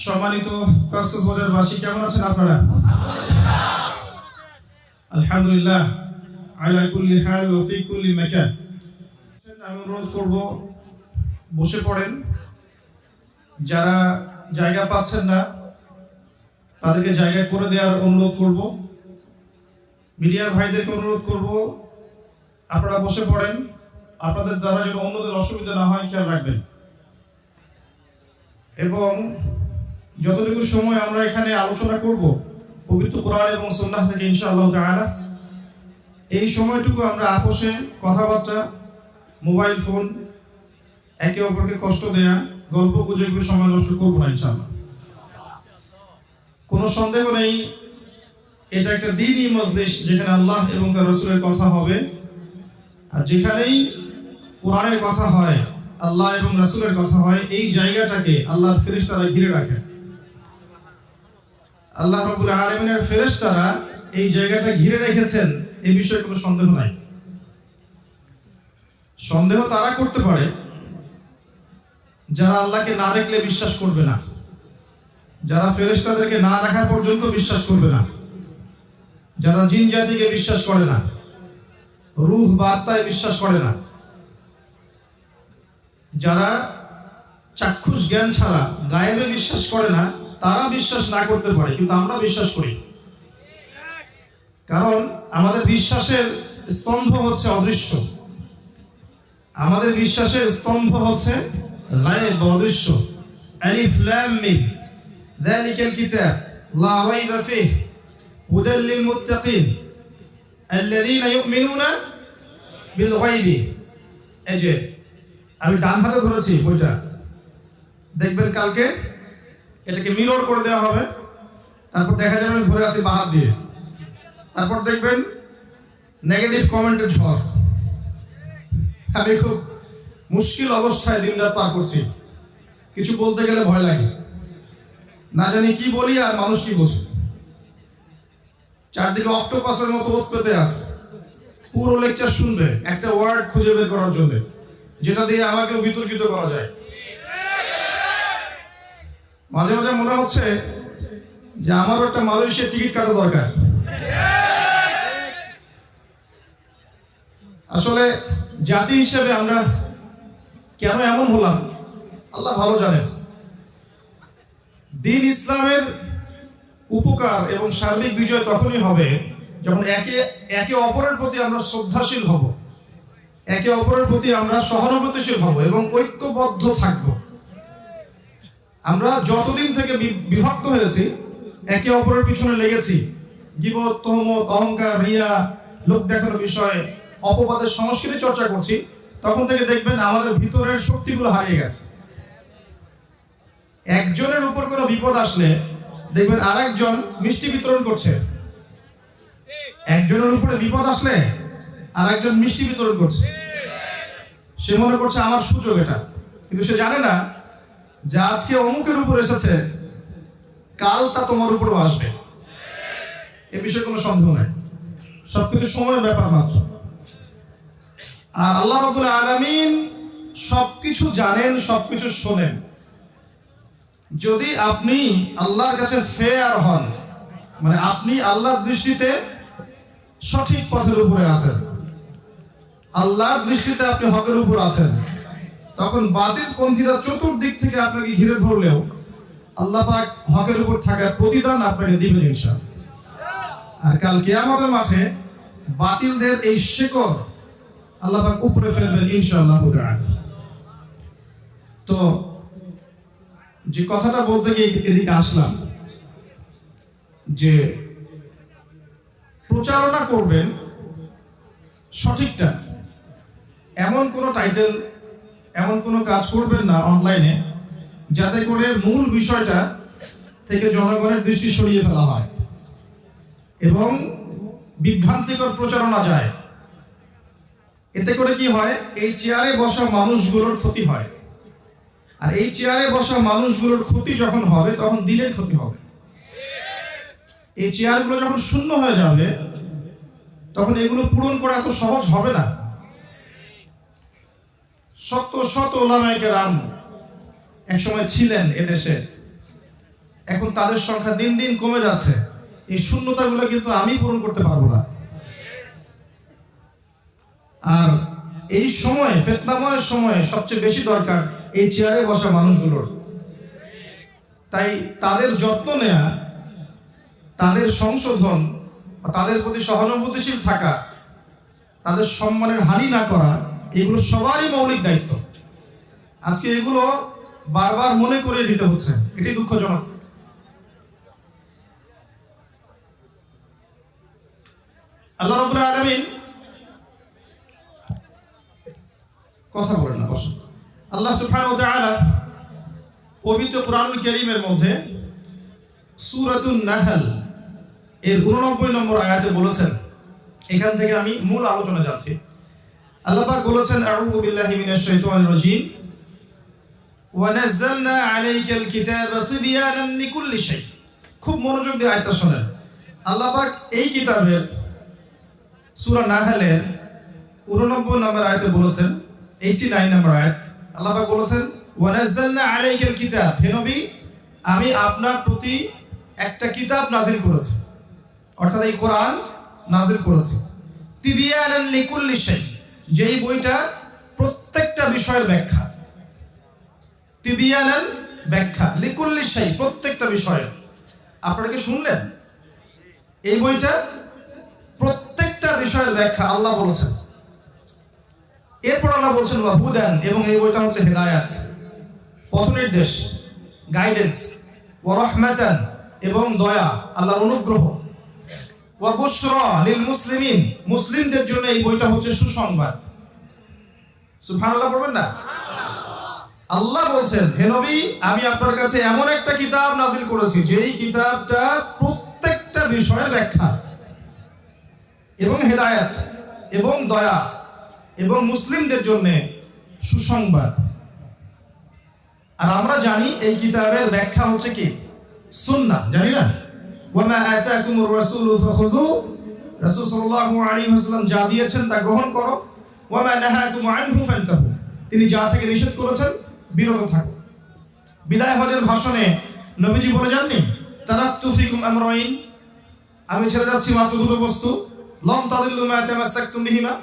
সম্মানিত কক্সবাজারবাসী, কেমন আছেন আপনারা? আলহামদুলিল্লাহ আলা কুল্লি হাল ওয়া ফি কুল্লি মাকান। আমি অনুরোধ করব বসে পড়েন। যারা জায়গা পাচ্ছেন না তাদেরকে জায়গা করে দেওয়ার অনুরোধ করব। মিডিয়ার ভাইদেরকে অনুরোধ করব আপনারা বসে পড়েন। আপনাদের দ্বারা যেন অন্যদের অসুবিধা না হয় খেয়াল রাখবেন। এবং যতটুকু সময় আমরা এখানে আলোচনা করব পবিত্র কোরআন এবং সুন্নাহ থেকে ইনশাআল্লাহ তাআলা, এই সময়টুকু আমরা আপোষে কথাবার্তা, মোবাইল ফোন, একে অপরকে কষ্ট দেয়া, গল্প গুজবে সময় নষ্ট করবো না ইনশাআল্লাহ। কোনো সন্দেহ নেই এটা একটা দ্বীনি মজলিস, যেখানে আল্লাহ এবং তার রাসূলের কথা হবে। আর যেখানেই কোরআনের কথা হয়, আল্লাহ এবং রাসূলের কথা হয়, এই জায়গাটাকে আল্লাহর ফেরেশতারা ঘিরে রাখে। আল্লাহ রাব্বুল আলামিনের ফেরেশতারা এই জায়গাটা ঘিরে রেখেছেন, এই বিষয়ে কোনো সন্দেহ নাই। সন্দেহ তারা করতে পারে যারা আল্লাহকে না দেখলে বিশ্বাস করবে না, যারা ফেরেশতাদেরকে না দেখা পর্যন্ত বিশ্বাস করবে না, যারা জিন জাতিকে বিশ্বাস করে না, রূহ বা আত্মায় বিশ্বাস করে না, যারা চাক্ষুষ জ্ঞান ছাড়া গায়েবে বিশ্বাস করে না, তারা বিশ্বাস না করতে পারে, কিন্তু আমরা বিশ্বাস করি। কারণ আমাদের বিশ্বাসের স্তম্ভ হচ্ছে অদৃশ্য, আমাদের বিশ্বাসের স্তম্ভ হচ্ছে গায়েব, অদৃশ্য। আলিফ লাম মিম যালিকাল কিতাব লা রাইবা ফীহি হুদাল লিল মুত্তাকিন আল্লাযীনা ইউমিনুনা বিল গায়বি। এই যে আমি ডান হাতে ধরেছি বইটা, দেখবেন কালকে এটাকে মিরর করে দেওয়া হবে, তারপর দেখা যাবে আমি ধরে আছি বাঁ হাত দিয়ে, তারপর দেখবেন নেগেটিভ কমেন্টের ঝড়। আমি খুব মুশকিল অবস্থায় দিনরাত পার করছি, কিছু বলতে গেলে ভয় লাগে, না জানি কি বলি আর মানুষ কি বোঝে। চারদিকে অক্টোপাসের মতো ওত পেতে আছে, পুরো লেকচার শুনবে একটা ওয়ার্ড খুঁজে বের করার জন্য, যেটা দিয়ে আমাকেও বিতর্কিত করা যায়। মাঝে মাঝে মনে হচ্ছে যে আমারও একটা মালয়েশিয়ার টিকিট কাটা দরকার। আসলে জাতি হিসেবে আমরা কেন এমন হলাম আল্লাহ ভালো জানেন। দ্বীন ইসলামের উপকার এবং সার্বিক বিজয় তখনই হবে যখন একে অপরের প্রতি আমরা শ্রদ্ধাশীল হব, একে অপরের প্রতি আমরা সহানুভূতিশীল হব এবং ঐক্যবদ্ধ থাকব। আমরা যতদিন থেকে বিভক্ত হয়েছি, একে অপরের পিছনে লেগেছি, গীবত, তহমত, অহংকার, রিয়া, লোক দেখানোর বিষয়ে, অপবাদের সংস্কৃতি চর্চা করছি, তখন থেকে দেখবেন আমাদের ভিতরের শক্তিগুলো হারিয়ে গেছে। একজনের উপর কোনো বিপদ আসলে দেখবেন আরেকজন মিষ্টি বিতরণ করছে, একজনের উপরে বিপদ আসলে আরেকজন মিষ্টি বিতরণ করছে। সে মনে করছে আমার সুযোগ এটা, কিন্তু সে জানে না যে আজকে অমুকের উপর এসেছে, কাল তা তোমার উপরও আসবে। এ বিষয়ে কোনো সন্দেহ নাই, সবকিছু সময়ের ব্যাপার মাত্র। আর আল্লাহ রাব্বুল আলামিন সবকিছু জানেন, সবকিছু শোনেন। যদি আপনি আল্লাহর কাছে ফেয়ার হন, মানে আপনি আল্লাহর দৃষ্টিতে সঠিক পথের উপরে আছেন, আল্লাহর দৃষ্টিতে আপনি হকের উপর আছেন, তখন বাতিল পন্থীরা চতুর্দিক থেকে আপনাকে ঘিরে ধরলেও আল্লাহ পাক হকের উপর থাকার প্রতিদান আপনাকে দিবেন ইনশাআল্লাহ। আর কাল কিয়ামতের মাঠে বাতিলদের এই শেকড় আল্লাহ পাক উপরে ফেলবেন ইনশাআল্লাহ। তো যে কথাটা বলতে গিয়ে এদিকে আসলাম, যে প্রচারণা করবেন সঠিকটা, এমন কোনো টাইটেল, এমন কোনো কাজ করবেন না অনলাইনে যাতে করে মূল বিষয়টা থেকে জনগণের দৃষ্টি সরিয়ে ফেলা হয় এবং বিভ্রান্তিকর প্রচারণা যায়। এতে করে কি হয়, এই চেয়ারে বসা মানুষগুলোর ক্ষতি হয়। আর এই চেয়ারে বসা মানুষগুলোর ক্ষতি যখন হবে, তখন দিনের ক্ষতি হবে। এই চেয়ারগুলো যখন শূন্য হয়ে যাবে, তখন এগুলো পূরণ করা এত সহজ হবে না। শত শত উলামায়ে কেরাম একসময় ছিলেন এদেশে, এখন তাদের সংখ্যা দিন দিন কমে যাচ্ছে। এই শূন্যতাগুলো কিন্তু আমি পূরণ করতে পারবো না। আর এই সময়, ফিতনাময় সময়ে সবচেয়ে বেশি দরকার এই চেয়ারে বসা মানুষগুলোর। তাই তাদের যত্ন নেয়া, তাদের সংশোধন, তাদের প্রতি সহানুভূতিশীল থাকা, তাদের সম্মানের হানি না করা, এগুলো সবারই মৌলিক দায়িত্ব। আজকে এগুলো বারবার মনে করে দিতে হচ্ছে, এটাই দুঃখজনক। আল্লাহ রাব্বুল আলামিন কথা বলেন না, বসুন। আল্লাহ সুবহানাহু ওয়া তাআলা পবিত্র কুরআনুল কারীমের মধ্যে সূরাতুন নাহল এর 89 নম্বর আয়াতে বলেছেন, এখান থেকে আমি মূল আলোচনা যাচ্ছি। আল্লাহ পাক বলেছেন, আউযু বিল্লাহি মিনাশ শাইতানির রাজীম, ওয়া নাযালনা আলাইকাল কিতাবা তিবয়ানান লিকুল্লি শাই। খুব মনোযোগ দিয়ে আয়াতটা শুনেন। আল্লাহ পাক এই কিতাবের সূরা নাহলের 89 নম্বর আয়াতে বলেছেন, 89 নম্বর আয়াত, আল্লাহ পাক বলেছেন, ওয়া নাযালনা আলাইকাল কিতাব, হে নবী আমি আপনার প্রতি একটা কিতাব নাযিল করেছি, অর্থাৎ এই কোরআন নাযিল করেছি। তিবয়ানান লিকুল্লি শাই, যেই বইটা প্রত্যেকটা বিষয়ের ব্যাখ্যা। তিবয়ানান ব্যাখ্যা, লিকুল্লি শাই প্রত্যেকটা বিষয়। আপনারা কি শুনলেন? এই বইটা প্রত্যেকটা বিষয়ের ব্যাখ্যা আল্লাহ বলেছেন। এরপর আল্লাহ বলছেন ওয়া হুদান, এবং এই বইটা হচ্ছে হেদায়াত, পথ নির্দেশ, গাইডেন্স, ওয়া রাহমাতান, এবং দয়া, আল্লাহর অনুগ্রহ, ওয়া বুশরা লিল মুসলিমিন, মুসলিমদের জন্য এই বইটা হচ্ছে সুসংবাদ। সুবহানাল্লাহ বলবেন না? আল্লাহ বলছেন, হে নবী আমি আপনার কাছে এমন একটা কিতাব নাযিল করেছি যেই কিতাবটা প্রত্যেকটা বিষয়ের ব্যাখ্যা এবং হেদায়েত এবং দয়া এবং মুসলিমদের জন্য সুসংবাদ। আর আমরা জানি এই কিতাবের ব্যাখ্যা হচ্ছে কি? সুন্নাহ, জানি না? ওয়া মা আতাকুমুর রাসূলু ফাখুযু, রাসূল সাল্লাল্লাহু আলাইহি ওয়াসাল্লাম যা দিয়েছেন তা গ্রহণ করো। ওয়া মা নাহাকুম আনহু ফান্তাহু, তিনি যা থেকে নিষেধ করেছেন বিরত থাকো। বিদায় হজের ভাষণে নবীজি বলে যাননি, তারাকতু ফিকুম আমরাইন, আমি ছেড়ে যাচ্ছি মাত্র দুটো বস্তু, লাম তাদিল্লু মা তামাসসাকতুম বিহিমা,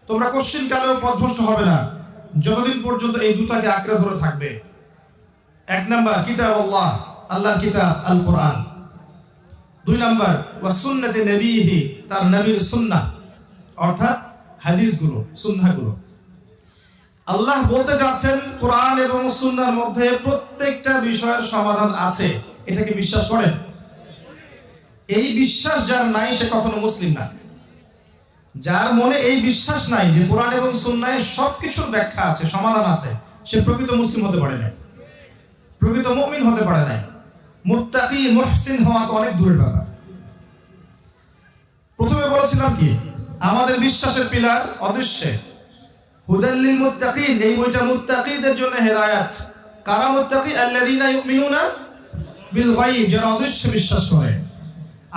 তোমরা কোশ্চিন কালেও পথভ্রষ্ট হবে না যতদিন পর্যন্ত এই দুটাকে আঁকড়ে ধরে থাকবে। এক নাম্বার কিতাবুল্লাহ, আল্লাহর কিতাব আল কোরআন। দুই নাম্বার ওয়া সুন্নাতে নবীহি, তার নবীর সুন্নাহ, অর্থাৎ হাদিসগুলো, সুন্নাহগুলো। আল্লাহ বলতে যাচ্ছেন কোরআন এবং সুন্নাহর মধ্যে প্রত্যেকটা বিষয়ের সমাধান আছে। এটাকে বিশ্বাস করেন? এই বিশ্বাস যার নাই সে কখনো মুসলিম না। যার মনে এই বিশ্বাস নাই যে কোরআন এবং সুন্নাহে সবকিছুর ব্যাখ্যা আছে, সমাধান আছে, সে প্রকৃত মুসলিম হতে পারে না, প্রকৃত মুমিন হতে পারে না। মুত্তাকি মুহসিন হওয়া তো অনেক দূরের ব্যাপার। প্রথমে বলেছিলাম কি, আমাদের বিশ্বাসের পিলার অদৃশ্যে, হুদাল লিল মুত্তাকিন, এই বইটা মুত্তাকিদের জন্য হেদায়েত। কারা মুত্তাকি? আল্লাযীনা ইউমিনুনা বিল গায়ব, যারা অদৃশ্যে বিশ্বাস করে।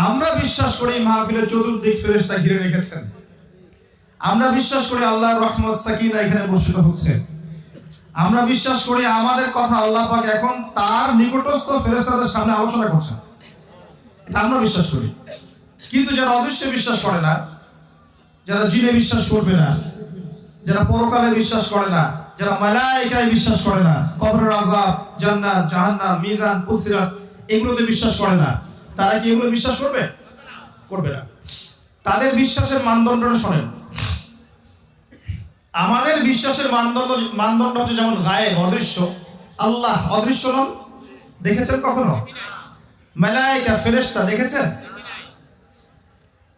আমরা বিশ্বাস করি মাহফিলের চতুর্দিক ফেরেশতা ঘিরে রেখেছেন। আমরা বিশ্বাস করি আল্লাহর রহমত সাকিনা এখানে বর্ষিত হচ্ছে। আমরা বিশ্বাস করি আমাদের কথা আল্লাহ পাক এখন তার নিকটস্থ ফেরেশতাদের সামনে আলোচনা করছেন, এটা আমরা বিশ্বাস করি। কিন্তু যারা অদৃশ্যে বিশ্বাস করে না, যারা জিনে বিশ্বাস করবে না, যারা পরকালে বিশ্বাস করে না, যারা মালায়েকায় বিশ্বাস করে না, কবরের আযাব, জান্নাত, জাহান্নাম, মিজান, পুলসিরাত, এগুলোতে বিশ্বাস করে না, তারা কি এগুলো বিশ্বাস করবে? করবে না। তাদের বিশ্বাসের মানদণ্ডটা শোনেন। আমাদের বিশ্বাসের মানদণ্ড হচ্ছে যেমন গায়েব, অদৃশ্য। আল্লাহ অদৃশ্য নন, দেখেছেন কখনো? মালায়েকা, ফেরেশতা দেখেছেন?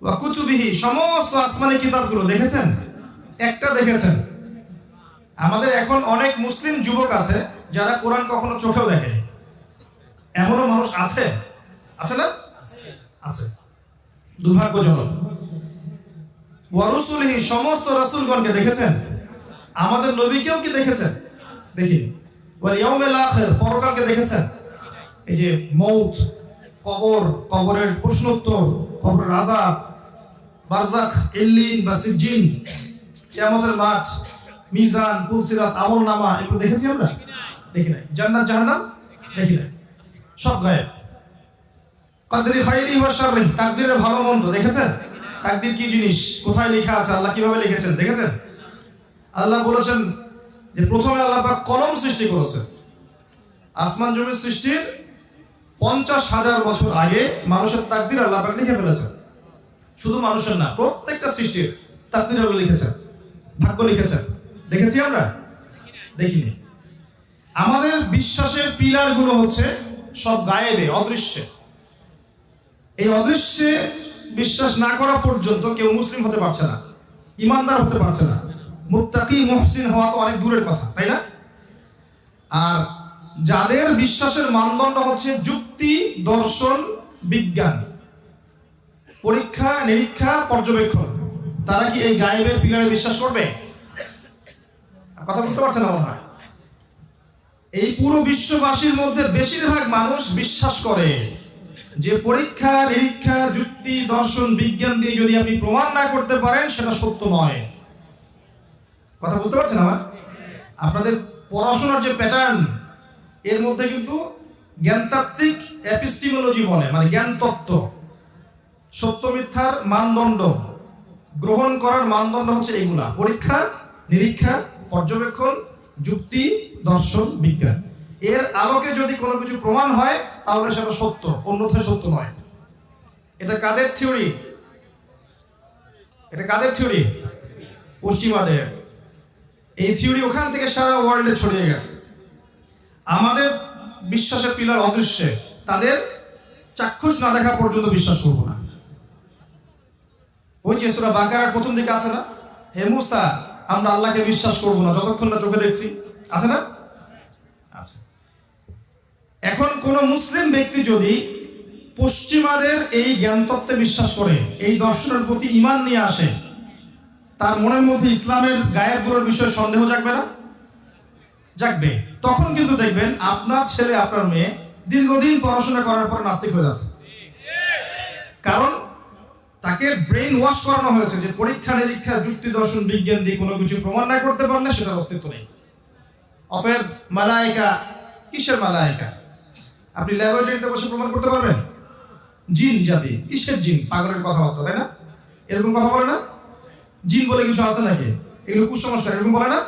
ওয়া কুতুবিহি, সমস্ত আসমানি কিতাবগুলো দেখেছেন? একটা দেখেছেন? আমাদের এখন অনেক মুসলিম যুবক আছে যারা কোরআন কখনো চোখেও দেখেনি। এমনও মানুষ আছে, আছে না? আছে, দুর্ভাগ্যজনক। ওয়া রাসূলিহি, সমস্ত রাসূলগণকে দেখেছেন? আমাদের নবীকেও কি দেখেছেন? দেখিনি। ওয়াল ইয়াউমিল আখির, পরকালকে দেখেছেন? এই যে মউত, কবর, কবরের প্রশ্নোত্তর, কবরের আযাব, বারজাখ, ইল্লিন বা সিজ্জিন, কিয়ামতের মাঠ, মিজান, পুলসিরাত, আমলনামা, এগুলো দেখেছি আমরা? দেখি নাই। জান্নাত, জাহান্নাম দেখি নাই, সব গায়েব। কদরি খাইরি ওয়া শাররি, তাকদীরের ভালো মন্দ দেখেছেন? তাকদীর কি জিনিস, কোথায় লেখা আছে, আল্লাহ কিভাবে লিখেছেন দেখেছেন? আল্লাহ বলেছেন যে প্রথমে আল্লাহ পাক কলম সৃষ্টি করেছেন। আসমান জমির সৃষ্টির 50,000 বছর আগে মানুষের তাকদীর আল্লাহ পাক লিখে ফেলেছেন। শুধু মানুষের না, প্রত্যেকটা সৃষ্টির তাকদীর আল্লাহ লিখেছেন, ভাগ্য লিখেছেন। দেখেছি আমরা? দেখিনি। আমাদের বিশ্বাসের পিলার গুলো হচ্ছে সব গায়েবে, অদৃশ্যে। এই অদৃশ্যে বিশ্বাস না করা পর্যন্ত কেউ মুসলিম হতে পারছে না, ইমানদার হতে পারছে না। মুত্তাকি মুহসিন হওয়া তো অনেক দূরের কথা, তাই না? আর যাদের বিশ্বাসের মানদণ্ড হচ্ছে যুক্তি, দর্শন, বিজ্ঞান, পরীক্ষা নিরীক্ষা, পর্যবেক্ষণ, তারা কি এই গায়েবের পিলারে বিশ্বাস করবে? কথা বুঝতে পারছেন না মনে হয়? এই পুরো বিশ্ববাসীর মধ্যে বেশিরভাগ মানুষ বিশ্বাস করে যে পরীক্ষা নিরীক্ষা, যুক্তি, দর্শন, বিজ্ঞান দিয়ে যদি আপনি প্রমাণ না করতে পারেন সেটা সত্য নয়। কথা বুঝতে পারছেন আমার? আপনাদের পড়াশোনার যে প্যাটার্ন, এর মধ্যে কিন্তু জ্ঞানতাত্ত্বিক এপিস্টিমোলজি বলে, মানে জ্ঞান তত্ত্ব, সত্য মিথ্যার মানদণ্ড গ্রহণ করার মানদণ্ড হচ্ছে এগুলা: পরীক্ষা নিরীক্ষা, পর্যবেক্ষণ, যুক্তি, দর্শন, বিজ্ঞান। এর আলোকে যদি কোনো কিছু প্রমাণ হয় তাহলে সেটা সত্য, অন্যথায় সত্য নয়। এটা কাদের থিওরি? এটা কাদের থিওরি? পশ্চিমাদের। এই থিওরি ওখান থেকে সারা ওয়ার্ল্ডে ছড়িয়ে গেছে। আমাদের বিশ্বাসের পিলার অদৃশ্যে, তাদের চাক্ষুষ না দেখা পর্যন্ত বিশ্বাস করব না। ওই যে সূরা বাকারার প্রথম দিকে আছে না, হে মুসা আমরা আল্লাহকে বিশ্বাস করব না যতক্ষণ না চোখে দেখছি, আছে না? আছে। এখন কোন মুসলিম ব্যক্তি যদি পশ্চিমাদের এই জ্ঞান তত্ত্বে বিশ্বাস করে, এই দর্শনের প্রতি ঈমান নিয়ে আসে, তার মনের মধ্যে ইসলামের গায়েবগুলোর বিষয়ে সন্দেহ জাগবে না? জাগবে। তখন কিন্তু দেখবেন আপনার ছেলে আপনার মেয়ে দীর্ঘদিন পড়াশোনা করার পর নাস্তিক হয়ে যাচ্ছে। কারণ তাকে ব্রেন ওয়াশ করানো হয়েছে যে পরীক্ষা নিরীক্ষা, যুক্তি, দর্শন, বিজ্ঞান দিয়ে কোনো কিছু প্রমাণ না করতে পারলে সেটার অস্তিত্ব নেই। অতএব মালায়েকা, কিসের মালায়েকা? আপনি ল্যাবরেটরিতে বসে প্রমাণ করতে পারবেন? জিন জাতি, কিসের জিন? পাগলের কথাবার্তা, তাই না? এরকম কথা বলে না? জিন বলে কিছু আছে নাকি? এগুলো কুসংস্কার, এরকম বলে না?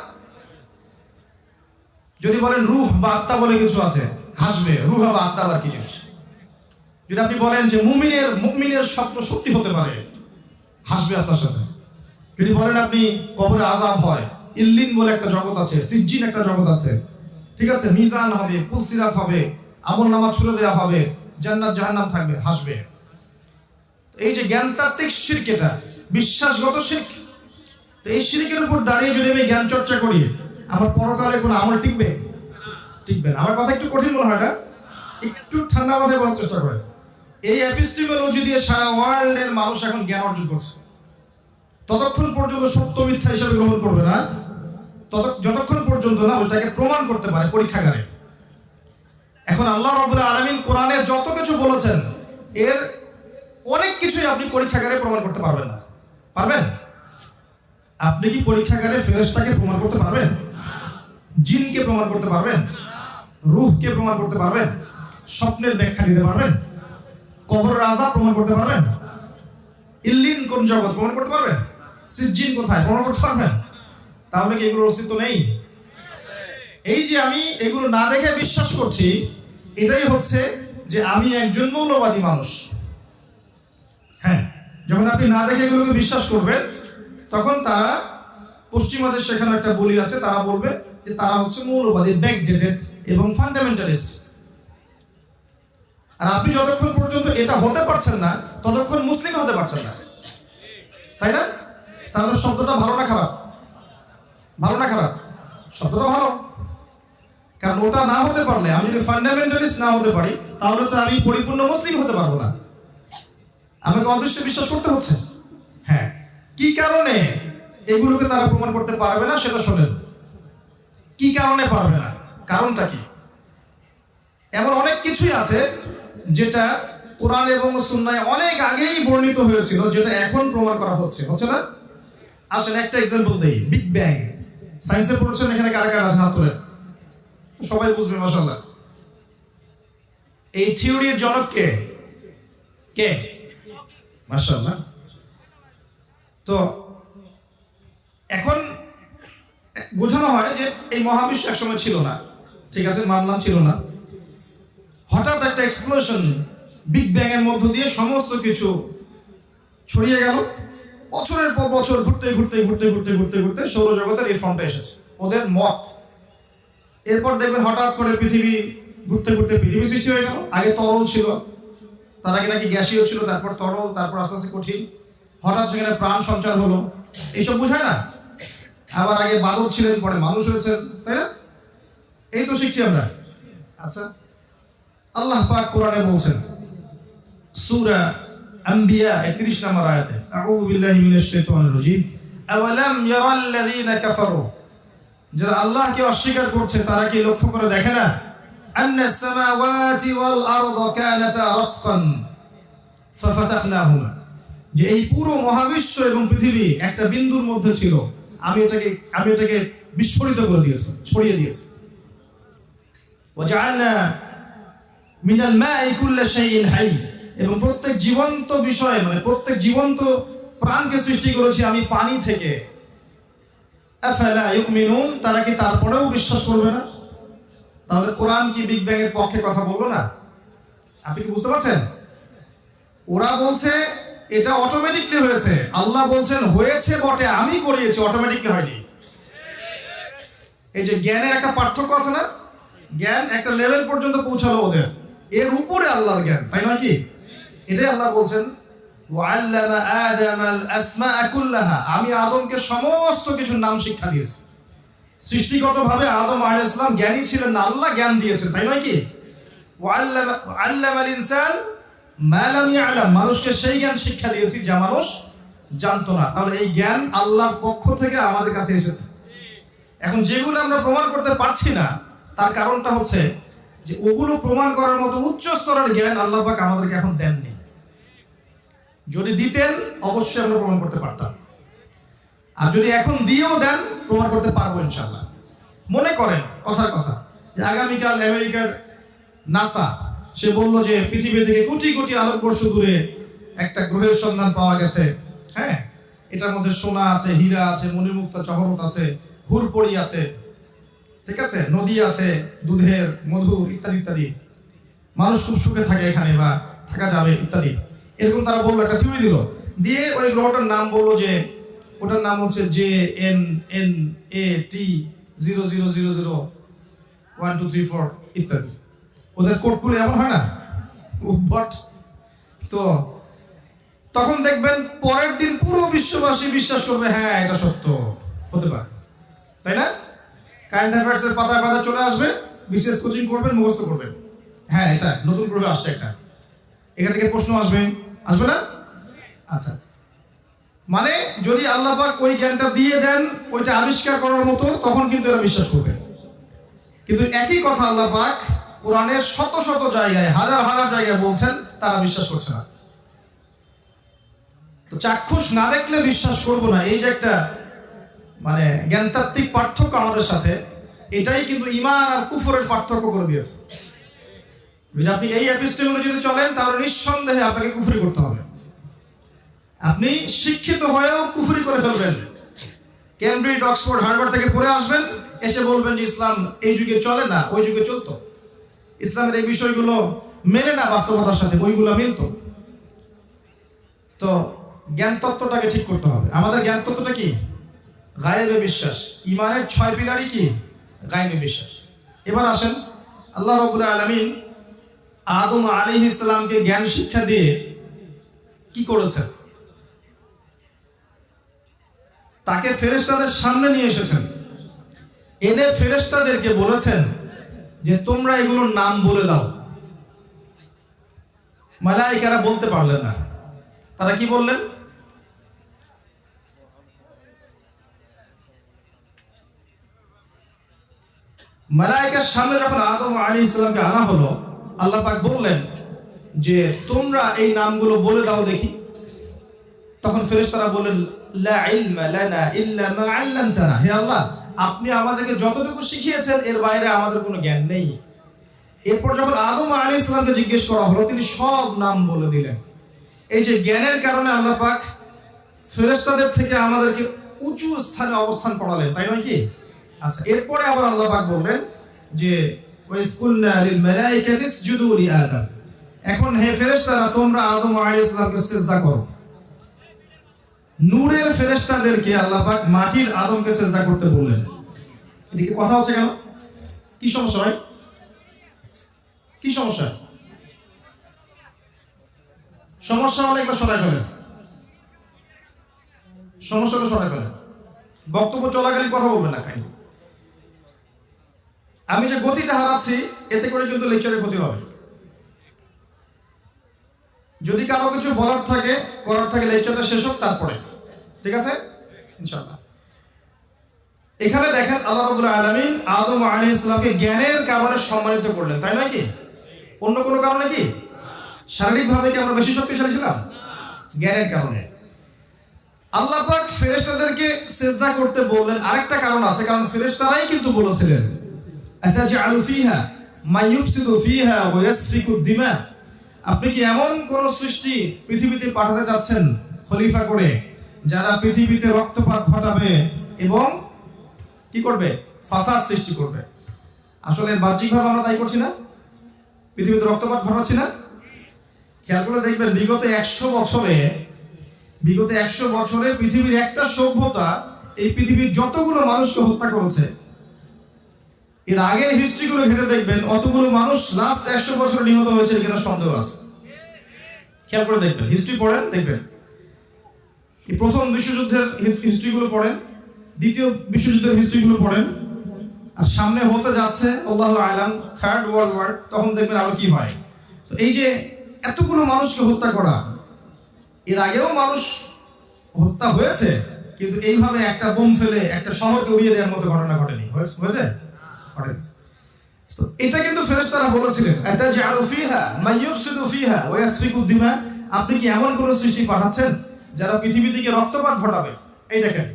যদি বলেন রূহ বা আত্মা বলে কিছু আছে, হাসবে। রূহ বা আত্মা আবার কি জিনিস? যদি আপনি বলেন যে মুমিনের স্বপ্ন সত্যি হতে পারে, হাসবে আপনার সাথে। যদি বলেন আপনি কবরে আযাব হয়, ইল্লিন বলে একটা জগৎ আছে, সিজ্জিন একটা জগৎ আছে, ঠিক আছে, মিজান হবে, পুলসিরাত হবে, আমলনামা ছুড়ে দেওয়া হবে, জান্নাত জাহান্নাম থাকবে, হাসবে। এই যে জ্ঞানতাত্ত্বিক শিরক, এটা বিশ্বাসগত শিরক। তো এই শিরকের উপর দাঁড়িয়ে যদি আমি জ্ঞান চর্চা করি, আমার পরকালে কোনো আমল টিকবে? টিকবে না। আমার কথা একটু কঠিন মনে হয় না? একটু ঠান্ডা মাথায় বলার চেষ্টা করেন। এই এপিস্টিমোলজি দিয়ে সারা ওয়ার্ল্ডের মানুষ এখন জ্ঞান অর্জন করছে। ততক্ষণ পর্যন্ত সত্য মিথ্যা হিসেবে গ্রহণ করবে না যতক্ষণ পর্যন্ত না ওটাকে প্রমাণ করতে পারে পরীক্ষাগারে। এখন আল্লাহ রাব্বুল আলামিন কোরআনে যত কিছু বলেছেন, এর অনেক কিছুই আপনি পরীক্ষাগারে প্রমাণ করতে পারবেন না। পারবেন? আপনি কি পরীক্ষাগারে ফেরেশতাকে প্রমাণ করতে পারবেন? জিনকে প্রমাণ করতে পারবেন? রূহকে প্রমাণ করতে পারবেন? স্বপ্নের ব্যাখ্যা দিতে পারবেন? কবরের আযাব প্রমাণ করতে পারবেন? ইল্লিন কোন জগৎ প্রমাণ করতে পারবেন? সিজ্জিন কোথায় প্রমাণ করতে পারবেন? তাহলে কি এগুলোর অস্তিত্ব নেই? এই যে আমি এগুলো না দেখে বিশ্বাস করছি, এটাই হচ্ছে যে আমি একজন মৌলবাদী মানুষ। হ্যাঁ, যখন আপনি না দেখে এগুলোকে বিশ্বাস করবেন, তখন তারা, পশ্চিমাদের সেখানে একটা বলি আছে, তারা বলবে যে তারা হচ্ছে মৌলবাদী, ব্যাকডেটেড এবং ফান্ডামেন্টালিস্ট। আর আপনি যতক্ষণ পর্যন্ত এটা হতে পারছেন না, ততক্ষণ মুসলিম হতে পারছেন না, তাই না? তাহলে শব্দটা ভালো না খারাপ? ভালো না খারাপ? শব্দটা ভালো। কারণ ওটা না হতে পারলে, আমি যদি ফান্ডামেন্টালিস্ট না হতে পারি, তাহলে তো আমি পরিপূর্ণ মুসলিম হতে পারবো না। আমাকে অদৃশ্যে বিশ্বাস করতে হচ্ছে। হ্যাঁ, কি কারণে এগুলোকে তারা প্রমাণ করতে পারবে না সেটা শোনেন। কি কারণে পারবে না? কারণটা কি? এমন অনেক কিছুই আছে যেটা কোরআন এবং সুন্নাহয় অনেক আগেই বর্ণিত হয়েছিল, যেটা এখন প্রমাণ করা হচ্ছে না? আসলে একটা এক্সাম্পল দেই। বিগ ব্যাং সায়েন্সে পড়েছেন এখানে কারা কারা আছেন? হাত তোলেন, সবাই বুঝবে মাশাআল্লাহ। এই থিওরির জনক কে? কে? মাশাআল্লাহ। তো এখন বোঝানো হয় যে এই মহাবিশ্ব একসময় ছিল না, ঠিক আছে, মানলাম ছিল না। হঠাৎ একটা এক্সপ্লোশন, বিগ ব্যাং এর মধ্য দিয়ে সমস্ত কিছু ছড়িয়ে গেল। বছরের পর বছর ঘুরতে ঘুরতে ঘুরতে ঘুরতে ঘুরতে ঘুরতে সৌরজগতের এই ফর্মটা এসেছে, ওদের মত। এরপর দেখবেন হঠাৎ করে পৃথিবী ঘুরতে ঘুরতে পৃথিবী সৃষ্টি হয়ে গেল। আগে তরল ছিল, তার আগে নাকি গ্যাসীয় ছিল, তারপর তরল, তারপর আস্তে আস্তে কঠিন। হঠাৎ সেখানে প্রাণ সঞ্চার হলো, এইসব বোঝায় না? আবার আগে বাদল ছিলেন, পরে মানুষ হয়েছেন, তাই না? এই তো শিখছি আমরা। আচ্ছা, আল্লাহ পাক কোরআনে বলছেন সূরা আম্বিয়া 31 নম্বর আয়াতে, আউযু বিল্লাহি মিনাশ শাইতানির রাজীম, আওয়ালাম ইয়ারাল্লাযীনা কাফারু, যারা আল্লাহকে অস্বীকার করছে তারা কি লক্ষ্য করে দেখে না, আন্নাস সামাওয়াতি ওয়াল আরদা কানাতা রাতকান ফাফাতাহনাহুমা, যে এই পুরো মহাবিশ্ব এবং পৃথিবী একটা বিন্দুর মধ্যে ছিল, আমি এটাকে বিস্ফোরিত করে দিয়েছি, ছড়িয়ে দিয়েছি। ওয়াজআলনা মিনাল মাই কুল্লা শাইইন হাই, এবং প্রত্যেক জীবন্ত বিষয়, মানে প্রত্যেক জীবন্ত প্রাণকে সৃষ্টি করেছি আমি পানি থেকে। আফালা ইউমিনুন, তারা কি তারপরেও বিশ্বাস করবে না? তাহলে কোরআন কি বিগ ব্যাং এর পক্ষে কথা বললো না? আপনি কি বুঝতে পারছেন? ওরা বলছে এটা অটোমেটিকলি হয়েছে, আল্লাহ বলছেন হয়েছে বটে, আমি করিয়েছি, অটোমেটিকলি হয়নি। এই যে জ্ঞানের একটা পার্থক্য আছে না, জ্ঞান একটা লেভেল পর্যন্ত পৌঁছালো ওদের, এর উপরে আল্লাহর জ্ঞান, তাই নয় কি? এটাই আল্লাহ বলছেন ওয়াল্লামা আদামাল আসমাআ কুল্লাহা, আমি আদমকে সমস্ত কিছুর নাম শিক্ষা দিয়েছি। সৃষ্টিগতভাবে আদম আলাইহিস সালাম জ্ঞানী ছিলেন না, আল্লাহ জ্ঞান দিয়েছেন, তাই নয় কি? ওয়াল্লামাল ইনসান মা লাম ইয়ালাম, মানুষকে সেই জ্ঞান শিক্ষা দিয়েছি যা মানুষ জানতো না। তাহলে এই জ্ঞান আল্লাহর পক্ষ থেকে আমাদের কাছে এসেছে। এখন যেগুলো আমরা প্রমাণ করতে পারছি না, তার কারণটা হচ্ছে যে ওগুলো প্রমাণ করার মতো উচ্চ স্তরের জ্ঞান আল্লাহ পাক আমাদেরকে এখন দেননি। যদি দিতেন অবশ্যই আমরা প্রমাণ করতে পারতাম, আর যদি এখন দিয়েও দেন প্রমাণ করতে পারবো ইনশাআল্লাহ। মনে করেন কথার কথা যে আগামীকাল আমেরিকার নাসা সে বলল যে পৃথিবী থেকে কোটি কোটি আলোকবর্ষ দূরে একটা গ্রহের সন্ধান পাওয়া গেছে। হ্যাঁ, এটার মধ্যে সোনা আছে, হীরা আছে, মণিমুক্তা জহরত আছে, হুরপড়ি আছে, ঠিক আছে, নদী আছে, দুধের মধু ইত্যাদি ইত্যাদি, মানুষ খুব সুখে থাকে এখানে বা থাকা যাবে ইত্যাদি। এরকম তারা বললো, একটা থিওরি দিল, দিয়ে ওই গ্রহটার নাম বললো যে ওটার নাম হচ্ছে JNNA-T00001234 ইত্যাদি। ওদের কোডগুলো এমন হয় না, উদ্ভট। তো তখন দেখবেন পরের দিন পুরো বিশ্ববাসী বিশ্বাস করবে হ্যাঁ এটা সত্য হতে পারে, তাই না? কারেন্ট অ্যাফেয়ার্সের পাতায় পাতায় চলে আসবে, বিশেষ কোচিং করবেন, মুখস্থ করবেন, হ্যাঁ এটা নতুন গ্রহ আসছে একটা, এখান থেকে প্রশ্ন আসবে, আসবে না? আচ্ছা, মানে যদি আল্লাহ পাক ওই জ্ঞানটা দিয়ে দেন ওইটা আবিষ্কার করার মতো, তখন কিন্তু এরা বিশ্বাস করবে। কিন্তু একই কথা আল্লাহ পাক কোরআনের শত শত জায়গায়, হাজার হাজার জায়গায় বলছেন, তারা বিশ্বাস করছে না। তো চাক্ষুষ না দেখলে বিশ্বাস করবো না, এই যে একটা মানে জ্ঞানতাত্ত্বিক পার্থক্য আমাদের সাথে, এটাই কিন্তু ঈমান আর কুফরের পার্থক্য করে দিয়েছে। যদি আপনি এই এপিস্টেমোলজিতে চলেন তাহলে নিঃসন্দেহে আপনাকে কুফরি করতে হবে। আপনি শিক্ষিত হয়েও কুফরি করে ফেলবেন, কেমব্রিজ, অক্সফোর্ড, হার্ভার্ড থেকে পড়ে আসবেন, এসে বলবেন যে ইসলাম এই যুগে চলে না, ওই যুগে চলতো, ইসলামের এই বিষয়গুলো মেলে না বাস্তবতার সাথে, ওইগুলো মিলতো। তো জ্ঞান তত্ত্বটাকে ঠিক করতে হবে। আমাদের জ্ঞান তত্ত্বটা কি? গায়েবে বিশ্বাস। ঈমানের 6 পিলারই কি? গায়েবে বিশ্বাস। এবার আসেন, আল্লাহ রাব্বুল আলামিন আদম আলাইহিস সালামকে জ্ঞান শিক্ষা দিয়ে কি করেছেন? তাকে ফেরেশতাদের সামনে নিয়ে এসেছেন, এনে ফেরেশতাদেরকে বলেছেন যে তোমরা এগুলোর নাম বলে দাও। মালায়েকারা বলতে পারলেন না, তারা কি বললেন? মালায়েকার সামনে যখন আদম আলাইহিস সালামকে আনা হলো, আল্লাহ পাক বললেন যে তোমরা এই নামগুলো বলে দাও দেখি। তখন ফেরেশতারা বললেন লা ইলমা লানা ইল্লা মা আল্লামতানা, হে আল্লাহ আপনি আমাদেরকে যতটুকু শিখিয়েছেন এর বাইরে আমাদের কোনো জ্ঞান নেই। এরপর যখন আদম আলাইহিস সালামকে জিজ্ঞেস করা হলো, তিনি সব নাম বলে দিলেন। এই যে জ্ঞানের কারণে আল্লাহ পাক ফেরেশতাদের থেকে আমাদেরকে উঁচু স্থানে অবস্থান করালেন, তাই নয় কি? আচ্ছা, এরপরে আবার আল্লাহ পাক বললেন যে ওয়াইজ কুলনা লিল মালাইকাতি ইসজুদু লি আদম, এখন হে ফেরেশতারা তোমরা আদম আলাইহিস সালামকে সিজদা করো। নূরের ফেরেশতাদেরকে আল্লাহ পাক মাটির আদমকে সিজদা করতে বললেন। এদিকে কথা হচ্ছে কেন? কি সমস্যা ভাই? কি সমস্যা? সমস্যা হলে একবার সরাই ফেলেন, সমস্যাটা সরাই ফেলেন, বক্তব্য চলাকালীন কথা বলবেন না। কাইন্ডলি আমি যে গতিটা হারাচ্ছি এতে করে কিন্তু লেকচারের ক্ষতি হবে। যদি কারো কিছু বলার থাকে করার থাকে লেকচারটা শেষ হোক তারপরে, ঠিক আছে ইনশাআল্লাহ। এখানে দেখেন আল্লাহ রাব্বুল আলামিন আদম আলাইহিস সালামকে জ্ঞানের কারণে সম্মানিত করলেন, তাই নয় কি? অন্য কোনো কারণে কি? শারীরিকভাবে কি আমরা বেশি শক্তিশালী ছিলাম? জ্ঞানের কারণে। আল্লাহ পাক ফেরেশতাদেরকে সিজদা করতে বললেন আরেকটা কারণ আছে, কারণ ফেরেশতারাই কিন্তু বলেছিলেন আতাজআলু ফিহা মা ইউফসিদু ফিহা ওয়া ইয়াসফিকু দিমা, আপনি কি এমন কোন সৃষ্টি পৃথিবীতে পাঠাতে যাচ্ছেন খলিফা করে যারা পৃথিবীতে রক্তপাত ঘটাবে এবং কি করবে? ফাসাদ সৃষ্টি করবে। আসলে বাহ্যিকভাবে আমরা তাই করছি না? পৃথিবীতে রক্তপাত ঘটাচ্ছি না? খেয়াল করে দেখবেন বিগত 100 বছরে পৃথিবীর একটা সভ্যতা এই পৃথিবীর যতগুলো মানুষকে হত্যা করেছে, এর আগের হিস্ট্রিগুলো ঘেটে দেখবেন অতগুলো মানুষ লাস্ট 100 বছরে নিহত হয়েছে কিনা সন্দেহ আছে। খেয়াল করে দেখবেন, হিস্ট্রি পড়েন দেখবেন। এই প্রথম বিশ্বযুদ্ধের হিস্ট্রিগুলো পড়েন, দ্বিতীয় বিশ্বযুদ্ধের হিস্ট্রিগুলো পড়েন, আর সামনে হতে যাচ্ছে আল্লাহু আলাম থার্ড ওয়ার্ল্ড ওয়ার, তখন দেখবেন আরো কি হয়। তো এই যে এতগুলো মানুষকে হত্যা করা, এর আগেও মানুষ হত্যা হয়েছে, কিন্তু এইভাবে একটা বোম ফেলে একটা শহরকে উড়িয়ে দেওয়ার মতো ঘটনা ঘটেনি। হয়েছে? তো এটা কিন্তু ফেরেশতারা বলেছিলেন আতাজআলু ফিহা মা ইউফসিদু ফিহা ওয়া ইয়াসফিকু দিমা, আপনি কি এমন কোন সৃষ্টি পাঠাচ্ছেন যারা পৃথিবী থেকে রক্তপাত ঘটাবে, এই দেখেন,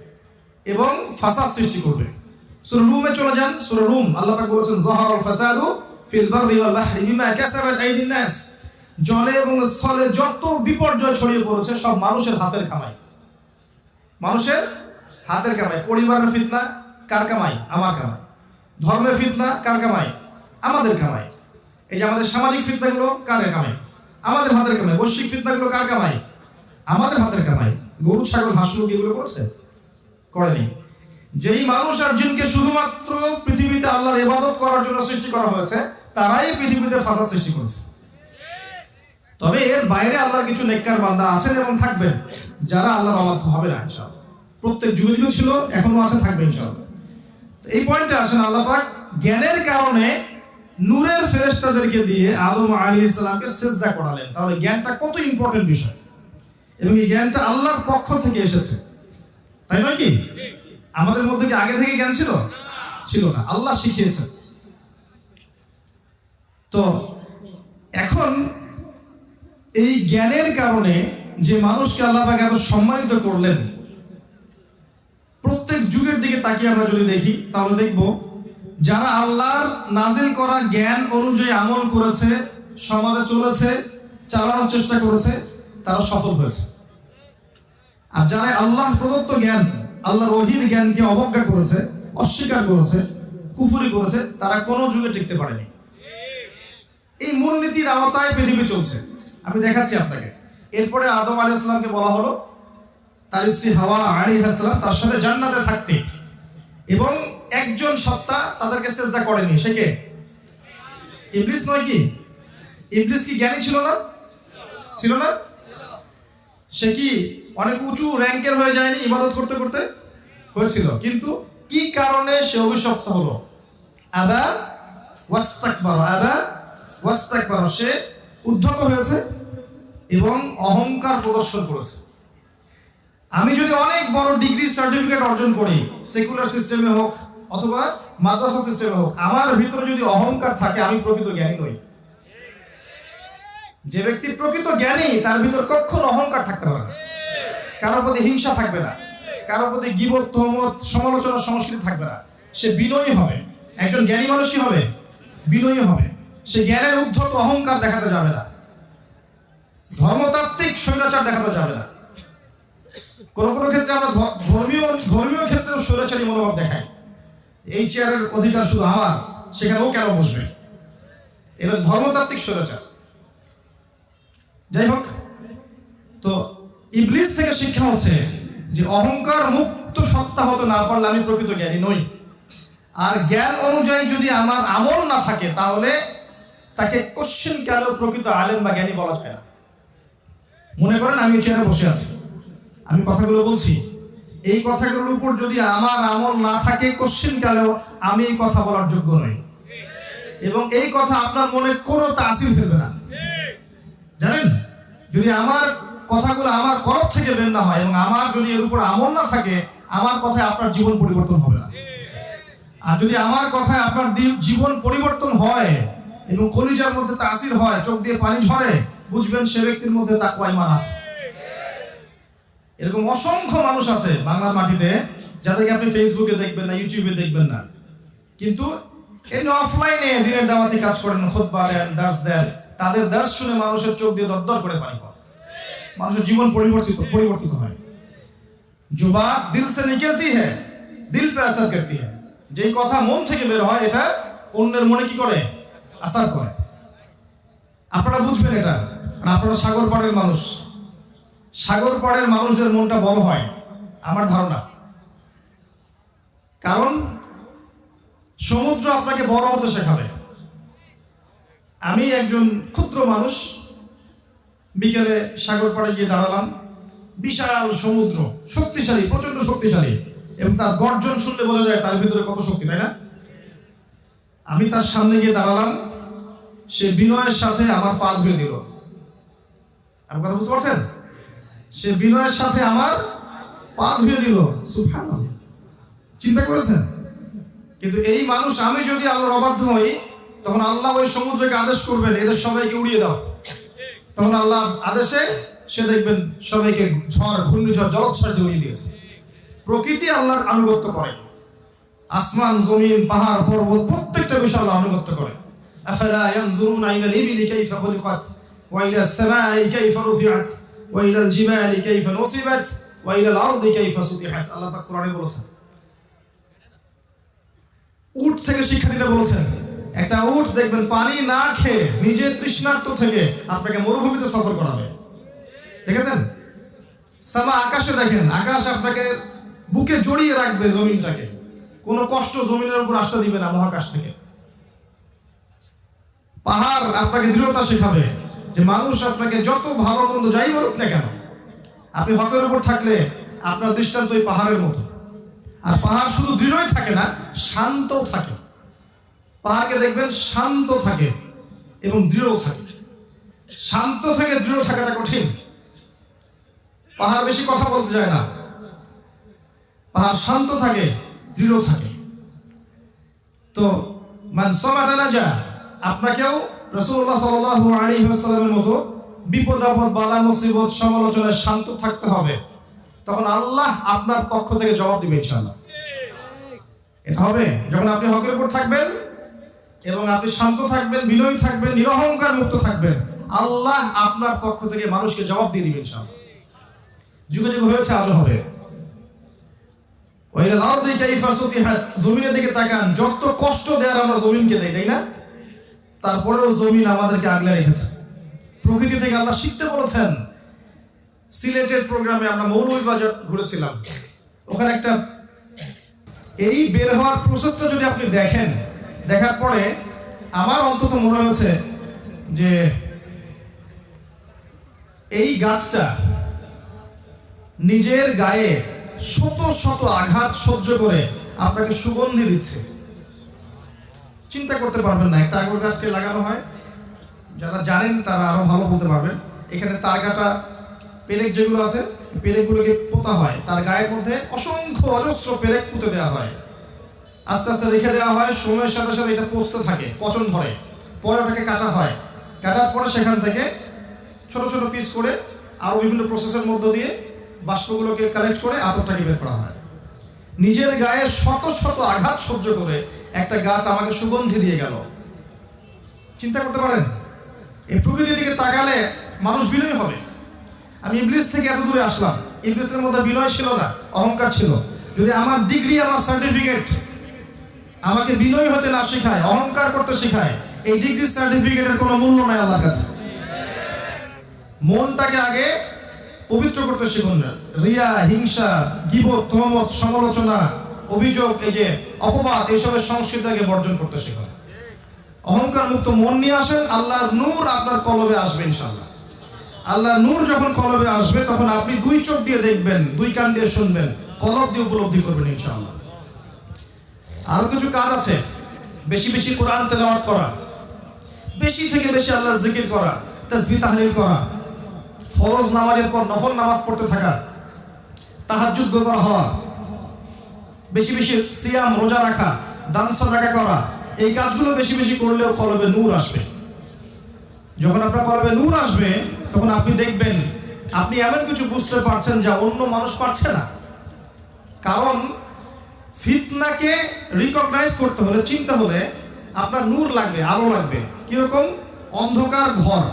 এবং ফাসাদ সৃষ্টি করবে। সূরা রুমে চলে যান, সূরা রুম আল্লাহ পাক বলেছেন যাহারাল ফাসাদু ফিল বাররি ওয়াল বাহরি বিমা কাসাবাত আইদিন নাস, জলে এবং স্থলে যত বিপর্যয় ছড়িয়ে পড়েছে সব মানুষের হাতের কামাই। মানুষের হাতের কামাই। পরিবারের ফিতনা কার কামাই? আমার কামাই। ধর্মের ফিতনা কার কামাই? আমাদের কামাই। এই যে আমাদের সামাজিক ফিতনাগুলো কার কামাই? আমাদের হাতের কামাই। বৈশ্বিক ফিতনাগুলো কার কামাই? আমাদের হাতের কামাই। গরু ছাগল হাঁস মুরগি এগুলো করেছে? করেনি। যেই মানুষ আর জিনকে শুধুমাত্র পৃথিবীতে আল্লাহর ইবাদত করার জন্য সৃষ্টি করা হয়েছে তারাই পৃথিবীতে ফাসাদ সৃষ্টি করেছে। তবে এর বাইরে আল্লাহর কিছু নেককার বান্দা আছেন এবং থাকবেন যারা আল্লাহর অবাধ্য হবে না ইনশাআল্লাহ। প্রত্যেক যুগে যুগে ছিল, এখনো আছে, থাকবে ইনশাআল্লাহ। এই পয়েন্টে আসেন আল্লাহ পাক জ্ঞানের কারণে নূরের ফেরেশতাদেরকে দিয়ে আদম আলাইহিস সালামকে সিজদা করালেন। তাহলে জ্ঞানটা কত ইম্পর্টেন্ট বিষয়, এবং এই জ্ঞানটা আল্লাহর পক্ষ থেকে এসেছে, তাই নয় কি? আমাদের মধ্যে কি আগে থেকে জ্ঞান ছিল? ছিল না, আল্লাহ শিখিয়েছেন। তো এখন এই জ্ঞানের কারণে যে মানুষকে আল্লাহ পাক এত সম্মানিত করলেন, প্রত্যেক যুগের দিকে তাকিয়ে আমরা যদি দেখি তাহলে দেখব যারা আল্লাহর নাজিল করা জ্ঞান অনুযায়ী আমল করেছে, সমাজে চলেছে, চালানোর চেষ্টা করেছে, তারা সফল হয়েছে। আর যারা আল্লাহ প্রদত্ত জ্ঞান, আল্লাহর ওহীর জ্ঞানকে অবজ্ঞা করেছে, অস্বীকার করেছে, কুফরি করেছে, তারা কোনো যুগে টিকতে পারেনি। এই মূলনীতির আওতায় পৃথিবী চলছে। আমি দেখাচ্ছি আপনাকে। এরপরে আদম আলাইহিস সালামকে বলা হলো তার স্ত্রী হাওয়া আলাইহিস সালাম তার সাথে জান্নাতে থাকতে, এবং একজন সত্তা তাদেরকে সিজদা করেনি। সে কে? ইবলিস নয় কি? ইবলিস কি জ্ঞানী ছিল না? ছিল না? সে কি অনেক উঁচু র্যাঙ্কের হয়ে যায়নি ইবাদত করতে করতে? হয়েছিল। কিন্তু কি কারণে সে অভিশপ্ত হলো? আবা ওয়াস্তাকবার, সে উদ্ধত হয়েছে এবং অহংকার প্রদর্শন করেছে। আমি যদি অনেক বড় ডিগ্রি সার্টিফিকেট অর্জন করি, সেকুলার সিস্টেমে হোক অথবা মাদ্রাসা সিস্টেমে হোক, আমার ভিতরে যদি অহংকার থাকে, আমি প্রকৃত জ্ঞানী নই। যে ব্যক্তি প্রকৃত জ্ঞানী তার ভিতর কখনো অহংকার থাকতে পারে না, কারোর প্রতি হিংসা থাকবে না, কারোর প্রতি গীবত, তহমত, সমালোচনা সংস্কৃতি থাকবে না। সে বিনয়ী হবে। একজন জ্ঞানী মানুষ কি হবে? বিনয়ী হবে। সে জ্ঞানের উদ্ধত অহংকার দেখাতে যাবে না। ধর্মতাত্ত্বিক ধর্মতাত্ত্বিক স্বৈরাচার দেখাতে যাবে না। কোনো কোনো ক্ষেত্রে আমরা ধর্মীয় ক্ষেত্রেও স্বৈরাচারী মনোভাব দেখাই, এই চেয়ারের অধিকার শুধু আমার, সেখানে ও কেন বসবে, এটা ধর্মতাত্ত্বিক স্বৈরাচার। যাই হোক, তো ইবলিস থেকে শিক্ষা হচ্ছে যে অহংকার মুক্ত সত্তা হতে না পারলে আমি প্রকৃত জ্ঞানী নই। আর জ্ঞান অনুযায়ী যদি আমার আমল না থাকে তাহলে তাকে কোশ্চেন কেন প্রকৃত আলেম বা জ্ঞানী বলা যায় না। মনে করেন আমি চেয়ারে বসে আছি, আমি কথাগুলো বলছি, এই কথাগুলোর উপর যদি আমার আমল না থাকে কোশ্চেন কেন আমি এই কথা বলার যোগ্য নই, এবং এই কথা আপনার মনে কোনো তাসির ফেলবে না। জানেন, যদি আমার কথাগুলো আমার কলব থেকে বের না হয় এবং আমার যদি এর উপর আমল না থাকে, আমার কথায় আপনার জীবন পরিবর্তন হবে না। আর যদি আমার কথায় আপনার জীবন পরিবর্তন হয় এবং কলিজার মধ্যে তাসির হয়, চোখ দিয়ে পানি ঝরে, বুঝবেন সে ব্যক্তির মধ্যে তাকওয়া ঈমান আছে। এরকম অসংখ্য মানুষ আছে বাংলার মাটিতে যাদেরকে আপনি ফেসবুকে দেখবেন না, ইউটিউবে দেখবেন না, কিন্তু এই অফলাইনে দিনের দাওয়াতি কাজ করেন, খুতবা দেন, দার্স দেন, তাদের দার্স শুনে মানুষের চোখ দিয়ে দরদর করে পানি পড়ে, মানুষের জীবন পরিবর্তিত হয়। जो बात दिल से निकलती है दिल पे असर करती है, যে কথা মন থেকে বের হয় এটা অন্যের মনে কি করে, আসার করে। আপনারা বুঝবেন এটা। আপনারা সাগর পাড়ের মানুষ, সাগর পাড়ের মানুষদের মনটা বড় হয় আমার ধারণা, কারণ সমুদ্র আপনাকে বড় হতে শেখাবে। আমি একজন ক্ষুদ্র মানুষ, বিকেলে সাগর পাড়ে গিয়ে দাঁড়ালাম, বিশাল সমুদ্র, শক্তিশালী, প্রচন্ড শক্তিশালী, এবং তার গর্জন শুনলে বোঝা যায় তার ভিতরে কত শক্তি, তাই না? আমি তার সামনে গিয়ে দাঁড়ালাম, সে বিনয়ের সাথে আমার পা ধুয়ে দিল। আমার কথা বুঝতে পারছেন? সে বিনয়ের সাথে আমার পা ধুয়ে দিল। সুবহানাল্লাহ, চিন্তা করেছেন? কিন্তু এই মানুষ, আমি যদি আল্লাহর অবাধ্য হই, তখন আল্লাহ ওই সমুদ্রকে আদেশ করবেন এদের সবাইকে উড়িয়ে দাও। তখন আল্লাহ আদেশে সে দেখবেন সবাইকে ঝড়, ঘূর্ণিঝড়, জলোচ্ছ্বাস দিয়ে উড়িয়ে দিয়েছে। প্রকৃতি আল্লাহর আনুগত্য করে, আসমান, জমিন, পাহাড়, পর্বত প্রত্যেকটা বিষয় আল্লাহ আনুগত্য করে। আফালা ইয়ানজুরুনা ইলাল ইবিলি কাইফা খুলিকাত ওয়া ইলাস সামাই কাইফা রুফিআত ওয়া ইলাল জিবালি কাইফা নুসিবাত ওয়া ইলাল আরদি কাইফা সুতিহাত। আল্লাহ পাক কোরআনে বলেছেন। উট থেকে শিক্ষা দিতে বলেছেন। একটা উট দেখবেন পানি না খেয়ে নিজে তৃষ্ণার্ত থেকে আপনাকে মরুভূমিতে সফর করাবে, দেখেছেন? সামা, আকাশে দেখেন, আকাশ আপনাকে বুকে জড়িয়ে রাখবে জমিনটাকে, কোনো কষ্ট জমিনের উপর আসতে দিবে না মহাকাশ থেকে। পাহাড় আপনাকে দৃঢ়তা শেখাবে যে মানুষ আপনাকে যত ভালো মন্দ যাই বলুক না কেন, আপনি হকের উপর থাকলে আপনার দৃষ্টান্ত ওই পাহাড়ের মতো। আর পাহাড় শুধু দৃঢ়ই থাকে না, শান্তও থাকে। পাহাড়কে দেখবেন শান্ত থাকে এবং দৃঢ় থাকে। শান্ত থেকে দৃঢ় থাকাটা কঠিন। পাহাড় বেশি কথা বলতে যায় না, পাহাড় শান্ত থাকে, দৃঢ় থাকে। তো মান সামাতা নাজা, আপনাকেও রাসূলুল্লাহ সাল্লাল্লাহু আলাইহি ওয়াসাল্লামের মতো বিপদ আপদ, বালা মুসিবত, সমালোচনায় শান্ত থাকতে হবে। তখন আল্লাহ আপনার পক্ষ থেকে জবাব দিবে ইনশাআল্লাহ। এটা হবে যখন আপনি হকের উপর থাকবেন এবং আপনি শান্ত থাকবেন, বিনয়ী থাকবেন, নিরহংকার মুক্ত থাকবেন, আল্লাহ আপনার পক্ষ থেকে মানুষকে জবাব দিয়ে দিবেন ইনশাআল্লাহ। যুগে যুগে হয়েছে, আজও হবে। ওয়া ইলাল আরদি কাইফা সুতিহাত, জমিনের দিকে তাকান, যত কষ্ট দেয়ার আমরা জমিনকে দেই, তাই না? তারপরেও জমিন আমাদেরকে আগলে রেখেছে। প্রকৃতি থেকে আল্লাহ শিখতে বলেছেন। সিলেটের প্রোগ্রামে আমরা মৌলভীবাজার ঘুরেছিলাম, ওখানে একটা, এই বের হওয়ার প্রসেসটা যদি আপনি দেখেন, দেখার পরে আমার অন্তত মনে হয়েছে যে এই গাছটা নিজের গায়ে শত শত আঘাত সহ্য করে আপনাকে সুগন্ধি দিচ্ছে। চিন্তা করতে পারবেন না। একটা আগর গাছকে লাগানো হয়, যারা জানেন তারা আরো ভালো বলতে পারবেন। এখানে তার কাটা পেরেক যেগুলো আছে, পেরেকগুলোকে পোতা হয়, তার গায়ের মধ্যে অসংখ্য অজস্র পেরেক পুঁতে দেওয়া হয়, আস্তে আস্তে রেখে দেওয়া হয়। সময়ের সাথে সাথে এটা পচতে থাকে, পচন ধরে, পরে ওটাকে কাটা হয়। কাটার পরে সেখান থেকে ছোট ছোট পিস করে আরো বিভিন্ন প্রসেসের মধ্য দিয়ে বাষ্পগুলোকে কালেক্ট করে আতরটাকে বের করা হয়। নিজের গায়ে শত শত আঘাত সহ্য করে একটা গাছ আমাকে সুগন্ধি দিয়ে গেল। চিন্তা করতে পারেন? এই প্রকৃতির দিকে তাকালে মানুষ বিনয়ী হবে। আমি ইবলিস থেকে এত দূরে আসলাম, ইবলিসের মধ্যে বিনয় ছিল না, অহংকার ছিল। যদি আমার ডিগ্রি, আমার সার্টিফিকেট আমাকে বিনয় হতে না শেখায়, অহংকার করতে শেখায়, এই ডিগ্রি সার্টিফিকেটের কোনো মূল্য নাই আল্লাহর কাছে। মনটাকে আগে পবিত্র করতে শিখুন না। রিয়া, হিংসা, গীবত, তহমত, সমালোচনা, অভিযোগ, এই যে অপবাদ, এইসবের সংস্কৃতিকে বর্জন করতে শিখুন। অহংকার মুক্ত মন নিয়ে আসেন, আল্লাহর নূর আপনার কলবে আসবে ইনশাআল্লাহ। আল্লাহর নূর যখন কলবে আসবে তখন আপনি দুই চোখ দিয়ে দেখবেন, দুই কান দিয়ে শুনবেন, কলব দিয়ে উপলব্ধি করবেন ইনশাআল্লাহ। আরো কিছু কাজ আছে, বেশি বেশি কোরআন তেলাওয়াত করা, বেশি থেকে বেশি আল্লাহর জিকির করা, তাসবিহ তাহলিল করা, ফরজ নামাজের পর নফল নামাজ পড়তে থাকা, তাহাজ্জুদ গোজার হওয়া, বেশি বেশি সিয়াম রোজা রাখা, দান সাদাকা করা, এই কাজগুলো বেশি বেশি করলেও কলবে নূর আসবে। যখন আপনার কলবে নূর আসবে তখন আপনি দেখবেন আপনি এমন কিছু বুঝতে পারছেন যা অন্য মানুষ পারছে না। কারণ ফিতনাকে রিকগনাইজ করতে হলে, চিনতে হলে আপনার নূর লাগবে, আলো লাগবে। কিরকম? অন্ধকার ঘর,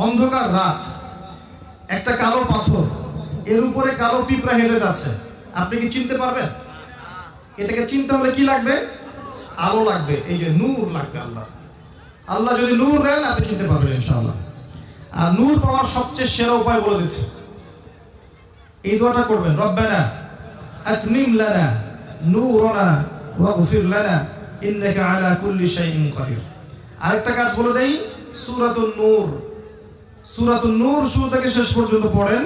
অন্ধকার রাত, একটা কালো পাথর, এর উপরে কালো পিঁপড়া হেলে যাচ্ছে, আপনি কি চিনতে পারবেন? এটাকে চিনতে হলে কি লাগবে? আলো লাগবে, এই যে নূর লাগবে। আল্লাহ যদি নূর দেন আপনি চিনতে পারবেন ইনশাআল্লাহ। আর নূর পাওয়ার সবচেয়ে সেরা উপায় বলে দিচ্ছে, এই দোয়াটা করবেন, রব্বানা আতমিম লানা নূরানা ওয়াগফির লানা ইন্নাকা আলা কুল্লি শাইইন কাদির। আরেকটা কাজ বলে দেই, সূরাতুন নূর, সূরাতুন নূর শুরু থেকে শেষ পর্যন্ত পড়েন।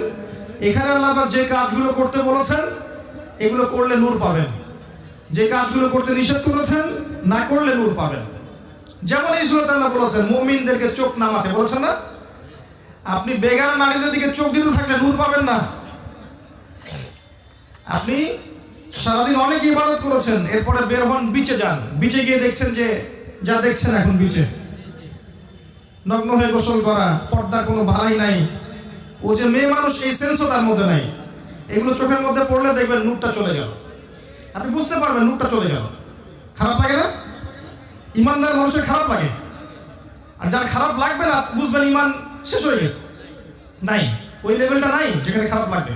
এখানে আল্লাহ পাক যে কাজগুলো করতে বলেছেন এগুলো করলে নূর পাবেন, যে কাজগুলো করতে নিষেধ করেছেন না করলে নূর পাবেন। যেমন এই সূরাতে আল্লাহ বলেছেন মুমিনদেরকে চোখ নামাতে বলেছেন না? আপনি বেগানা নারীদের দিকে চোখ দিতে থাকলে নূর পাবেন না। আপনি সারাদিন অনেক ইবাদত করেছেন, এরপরে বের হন, বিচে যান, বিচে গিয়ে দেখছেন যে যা দেখছেন এখন বিচে নগ্ন হয়ে গোসল করা, পর্দার কোনো ভালাই নাই, ও যে মেয়ে মানুষ এই সেন্সও তার মধ্যে নাই। এগুলো চোখের মধ্যে পড়লে দেখবেন নূরটা চলে গেল, আপনি বুঝতে পারবেন নূরটা চলে গেল। খারাপ লাগে না? ইমানদার মানুষের খারাপ লাগে, আর যার খারাপ লাগবে না বুঝবেন ইমান শেষ হয়ে গেছে, নাই, ওই লেভেলটা নাই যেখানে খারাপ লাগবে।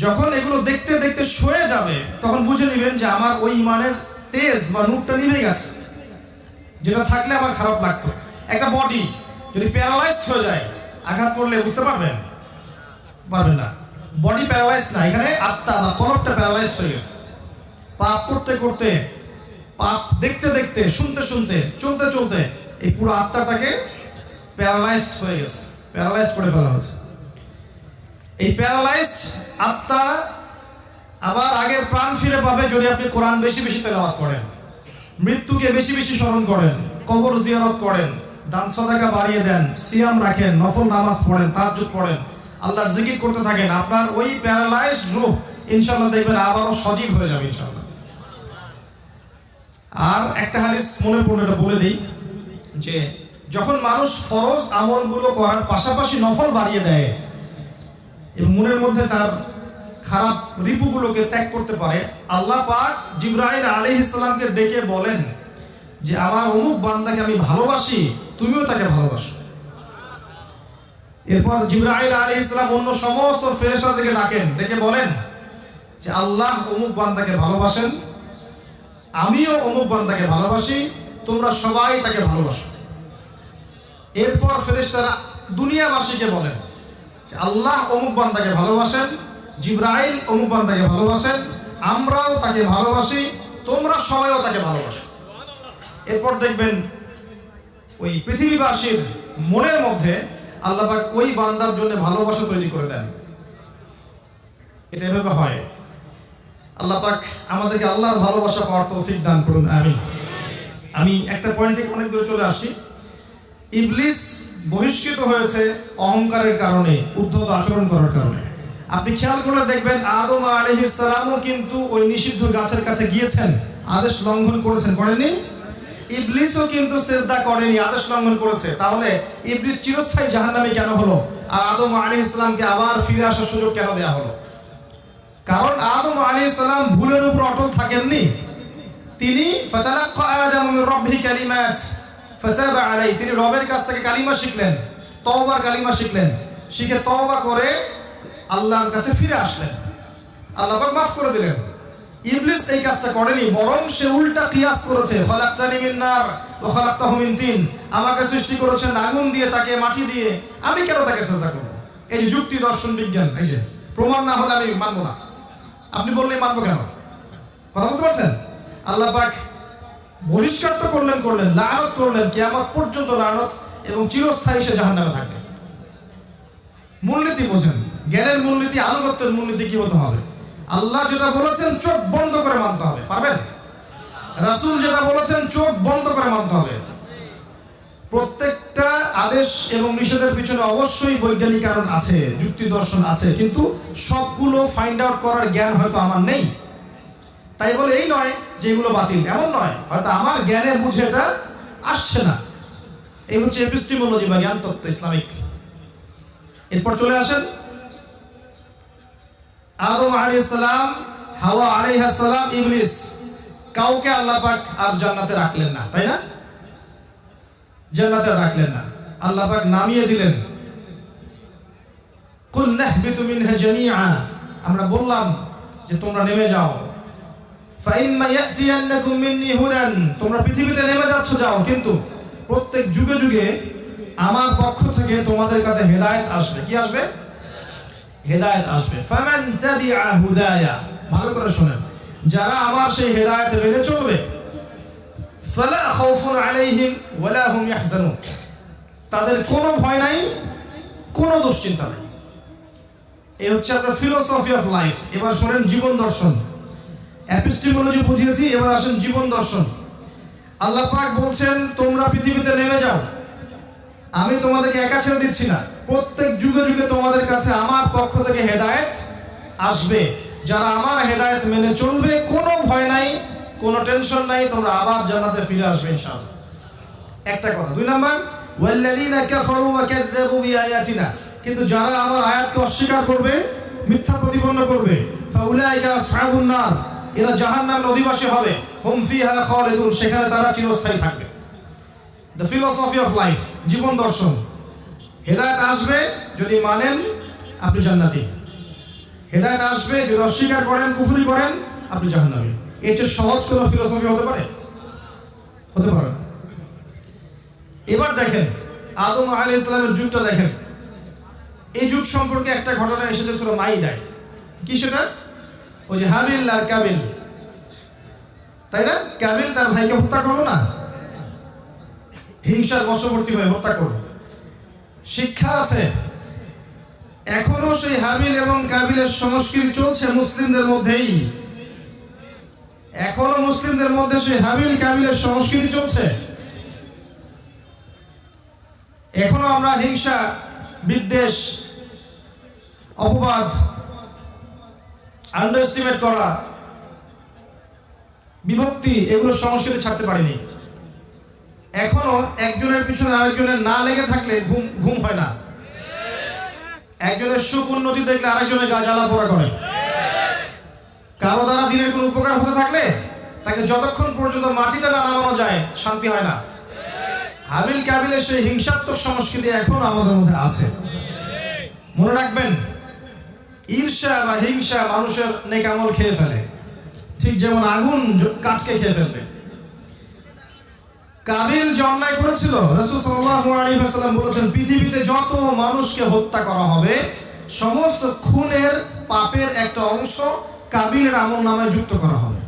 যখন এগুলো দেখতে দেখতে সয়ে যাবে তখন বুঝে নেবেন যে আমার ওই ইমানের তেজ বা নূরটা নিভে গেছে, যেটা থাকলে আমার খারাপ লাগতো। একটা বডি যদি প্যারালাইজড হয়ে যায়, আঘাত করলে বুঝতে পারবেন? পারবেন না। বডি প্যারালাইজড না, এখানে আত্মা বা কলবটা প্যারালাইজড হয়ে গেছে। পাপ করতে করতে, পাপ দেখতে দেখতে, শুনতে শুনতে, চলতে চলতে এই পুরো আত্মাটাকে প্যারালাইজড হয়ে গেছে, প্যারালাইজড করে ফেলা হয়েছে। এই প্যারালাইজড আত্মা আবার আগের প্রাণ ফিরে পাবে যদি আপনি কোরআন বেশি বেশি তেলাওয়াত করেন, মৃত্যুকে বেশি বেশি স্মরণ করেন, কবর জিয়ারত করেন, দান সাদাকা বাড়িয়ে দেন, সিয়াম রাখেন, নফল নামাজ পড়েন, তাহাজ্জুদ পড়েন, আল্লাহর জিকির করতে থাকেন। আপনার ওই প্যারালাইজড রূহ ইনশাআল্লাহ দেখবেন আবারও সজীব হয়ে যাবে ইনশাআল্লাহ। আর একটা হাদিস মনে পড়লো, এটা বলে দিই, যে যখন মানুষ ফরজ আমলগুলো করার পাশাপাশি নফল বাড়িয়ে দেয় এবং মনের মধ্যে তার খারাপ রিপুগুলোকে ত্যাগ করতে পারে, আল্লাহ পাক জিবরাইল আলাইহিস সালামকে ডেকে বলেন যে আমার অমুক বান্দাকে আমি ভালোবাসি, তুমিও তাকে ভালোবাসো। এরপর জিবরাইল আলাইহিস সালাম অন্য সমস্ত ফেরেশতাদেরকে ডাকেন, ডেকে বলেন যে আল্লাহ অমুক বান্দাকে ভালোবাসেন, আমিও অমুক বান্দাকে ভালোবাসি, তোমরা সবাই তাকে ভালোবাসো। এরপর ফেরেশতারা দুনিয়াবাসীকে বলেন যে আল্লাহ অমুক বান্দাকে ভালোবাসেন, জিবরাইল অমুক বান্দাকে ভালোবাসেন, আমরাও তাকে ভালোবাসি, তোমরা সবাইও তাকে ভালোবাসো। এরপর দেখবেন ওই পৃথিবীবাসীর মনের মধ্যে আল্লাহ পাক ওই বান্দার জন্য ভালোবাসা তৈরি করে দেন। এটা এভাবে হয়। আল্লাহ পাক আমাদেরকে আল্লাহর ভালোবাসা পাওয়ার তৌফিক দান করুন, আমিন। আমি একটা পয়েন্ট থেকে অনেক দূরে চলে আসছি। ইবলিস বহিষ্কৃত হয়েছে অহংকারের কারণে, উদ্ধত আচরণ করার কারণে। আপনি খেয়াল করলে দেখবেন আদম আলাইহিস সালামও কিন্তু ওই নিষিদ্ধ গাছের কাছে গিয়েছেন, আদেশ লঙ্ঘন করেছেন, করেননি? ইবলিসও কিন্তু সিজদা করেনি, আদেশ লঙ্ঘন করেছে। তাহলে ইবলিস চিরস্থায়ী জাহান্নামী কেন হলো, আর আদম আলাইহিস সালামকে আবার ফিরে আসার সুযোগ কেন দেওয়া হলো? কারণ আদম আলাইহিস সালাম ভুলের উপর অটল থাকেননি। তিনি ফাতালাক্কা আদামু মির রাব্বিহি কালিমাত ফাতাবা আলাইহি, তিনি রবের কাছ থেকে কালিমা শিখলেন, তওবার কালিমা শিখলেন। শিখে তওবা করে আল্লাহর কাছে ফিরে আসলেন, আল্লাহ পাক মাফ করে দিলেন। ইবলিস এই কাজটা করেনি, বরং সে উল্টা কিয়াস করেছে, খালাকতানি মিন নার ওয়া খালাকতাহু মিন তিন, আমাকে সৃষ্টি করেছেন আগুন দিয়ে, তাকে মাটি দিয়ে, আমি কেন তাকে সিজদা করব? এই যে যুক্তি, দর্শন, বিজ্ঞান, এই যে প্রমাণ না হলে আমি মানবো না। আপনি বললেই মানবো কেন? কথা বুঝতে পারছেন? আল্লাহ পাক বহিষ্কার তো করলেন, লানত করলেন, কিয়ামত পর্যন্ত লানত, এবং চিরস্থায়ী সে জাহান্নামে থাকবে। মূলনীতি বোঝেন, জ্ঞানের মূলনীতি, আনুগত্যের মূলনীতি কি হতে হবে? আল্লাহ যেটা বলেছেন চোখ বন্ধ করে মানতে হবে, পারবেন? রাসূল যেটা বলেছেন চোখ বন্ধ করে মানতে হবে। প্রত্যেকটা আদেশ এবং নিষেধের পিছনে অবশ্যই বৈজ্ঞানিক কারণ আছে, যুক্তি দর্শন আছে, কিন্তু সবগুলো ফাইন্ড আউট করার জ্ঞান হয়তো আমার নেই। তাই বলে এই নয় যে এগুলো বাতিল, এমন নয়, হয়তো আমার জ্ঞানে বুঝে এটা আসছে না। এই হচ্ছে এপিস্টিমোলজি বা জ্ঞান তত্ত্ব, ইসলামিক। এরপর চলে আসেন আদম আলাইহিস সালাম, হাওয়া আলাইহিস সালাম, ইবলিস, কাউকে আল্লাহ পাক আর জান্নাতে রাখলেন না, তাই না? জান্নাতে রাখলেন না, আল্লাহ পাক নামিয়ে দিলেন, কুল নাহবিতু মিনহা জামিআ, আমরা বললাম যে তোমরা নেমে যাও, ফাইম্মা ইয়াতিয়ান্নাকুম মিন্নী হুদান, তোমরা পৃথিবীতে নেমে যাচ্ছ যাও, কিন্তু প্রত্যেক যুগে যুগে আমার পক্ষ থেকে তোমাদের কাছে হেদায়েত আসবে। কি আসবে? হেদায়েত আসবে। ফামান তাবিআ হুদায়া, ভালো করে শুনেন, যারা আমার সেই হেদায়েত মেনে চলবে, ফালা খাউফুন আলাইহিম ওয়ালা হুম ইয়াহজানুন, তাদের কোনো ভয় নাই, কোনো দুশ্চিন্তা নাই। এই হচ্ছে আপনার ফিলোসফি অফ লাইফ। এবার শুনেন জীবন দর্শন। এপিস্টিমোলজি বুঝিয়েছি, এবার আসেন জীবন দর্শন। আল্লাহ পাক বলছেন তোমরা পৃথিবীতে নেমে যাও, আমি তোমাদেরকে একা ছেড়ে দিচ্ছি না, প্রত্যেক যুগে যুগে তোমাদের কাছে আমার পক্ষ থেকে হেদায়েত আসবে। যারা আমার হেদায়েত মেনে চলবে, কোনো ভয় নাই, কোনো টেনশন নাই, তোমরা আবার জান্নাতে ফিরে আসবে ইনশাআল্লাহ। একটা কথা। দুই নাম্বার, ওয়াল্লাযীনা কাফারু ওয়া কাযযাবু বিআয়াতিনা, কিন্তু যারা আমার আয়াতকে অস্বীকার করবে, মিথ্যা প্রতিপন্ন করবে, ফাউলাইকা আসহাবুন নার, এরা জাহান্নামের অধিবাসী হবে, হুম ফিহা খালিদুন, সেখানে তারা চিরস্থায়ী থাকবে। দ্য ফিলোসফি অফ লাইফ, জীবন দর্শন। হেদায়েত আসবে যদি মানেন, আপনি জান্নাতি। হেদায়েত আসবে যদি অস্বীকার করেন, কুফরি করেন, আপনি জাহান্নামী। এটা সহজ কোনো ফিলোসফি হতে পারে? হতে পারে। এবার দেখেন আদম আলাইহিস সালামের যুগটা দেখেন। এই যুগ সম্পর্কে একটা ঘটনা এসেছে সূরা মাইদায়। কি সেটা? ওই যে হাবিল আর কাবিল, তাই না? কাবিল তার ভাইকে হত্যা করলো না, হিংসার বশবর্তী হয়ে হত্যা করলো। শিক্ষা আছে, এখনো সেই হাবিল এবং কাবিলের সংস্কৃতি চলছে মুসলিমদের মধ্যেই। এখনো মুসলিমদের মধ্যে সেই হাবিল কাবিলের সংস্কৃতি চলছে। এখনো আমরা হিংসা, বিদ্বেষ, অপবাদ, আন্ডারএস্টিমেট করা, বিভক্তি, এগুলো সংস্কৃতি ছাড়তে পারিনি। এখনো একজনের পিছনে আরেকজনের না লেগে থাকলে ঘুম হয় না। একজনের সুখ উন্নতি দেখলে আরেকজনের গা জ্বালা পোড়া করে। কারো দ্বারা দিনের কোনো উপকার হতে থাকলে তাকে যতক্ষণ পর্যন্ত মাটিতে না নামানো যায় শান্তি হয় না। হাবিল কাবিলের সেই হিংসাত্মক সংস্কৃতি এখনো আমাদের মধ্যে আছে। মনে রাখবেন, ঈর্ষা বা হিংসা মানুষের নেক আমল খেয়ে ফেলে, ঠিক যেমন আগুন কাঠকে খেয়ে ফেলবে। কাবিল যে অন্যায় করেছিল, রাসূল সাল্লাল্লাহু আলাইহি ওয়াসাল্লাম বলেছেন পৃথিবীতে যত মানুষকে হত্যা করা হবে, সমস্ত খুনের পাপের একটা অংশ কাবিলের আমল নামায় যুক্ত করা হবে,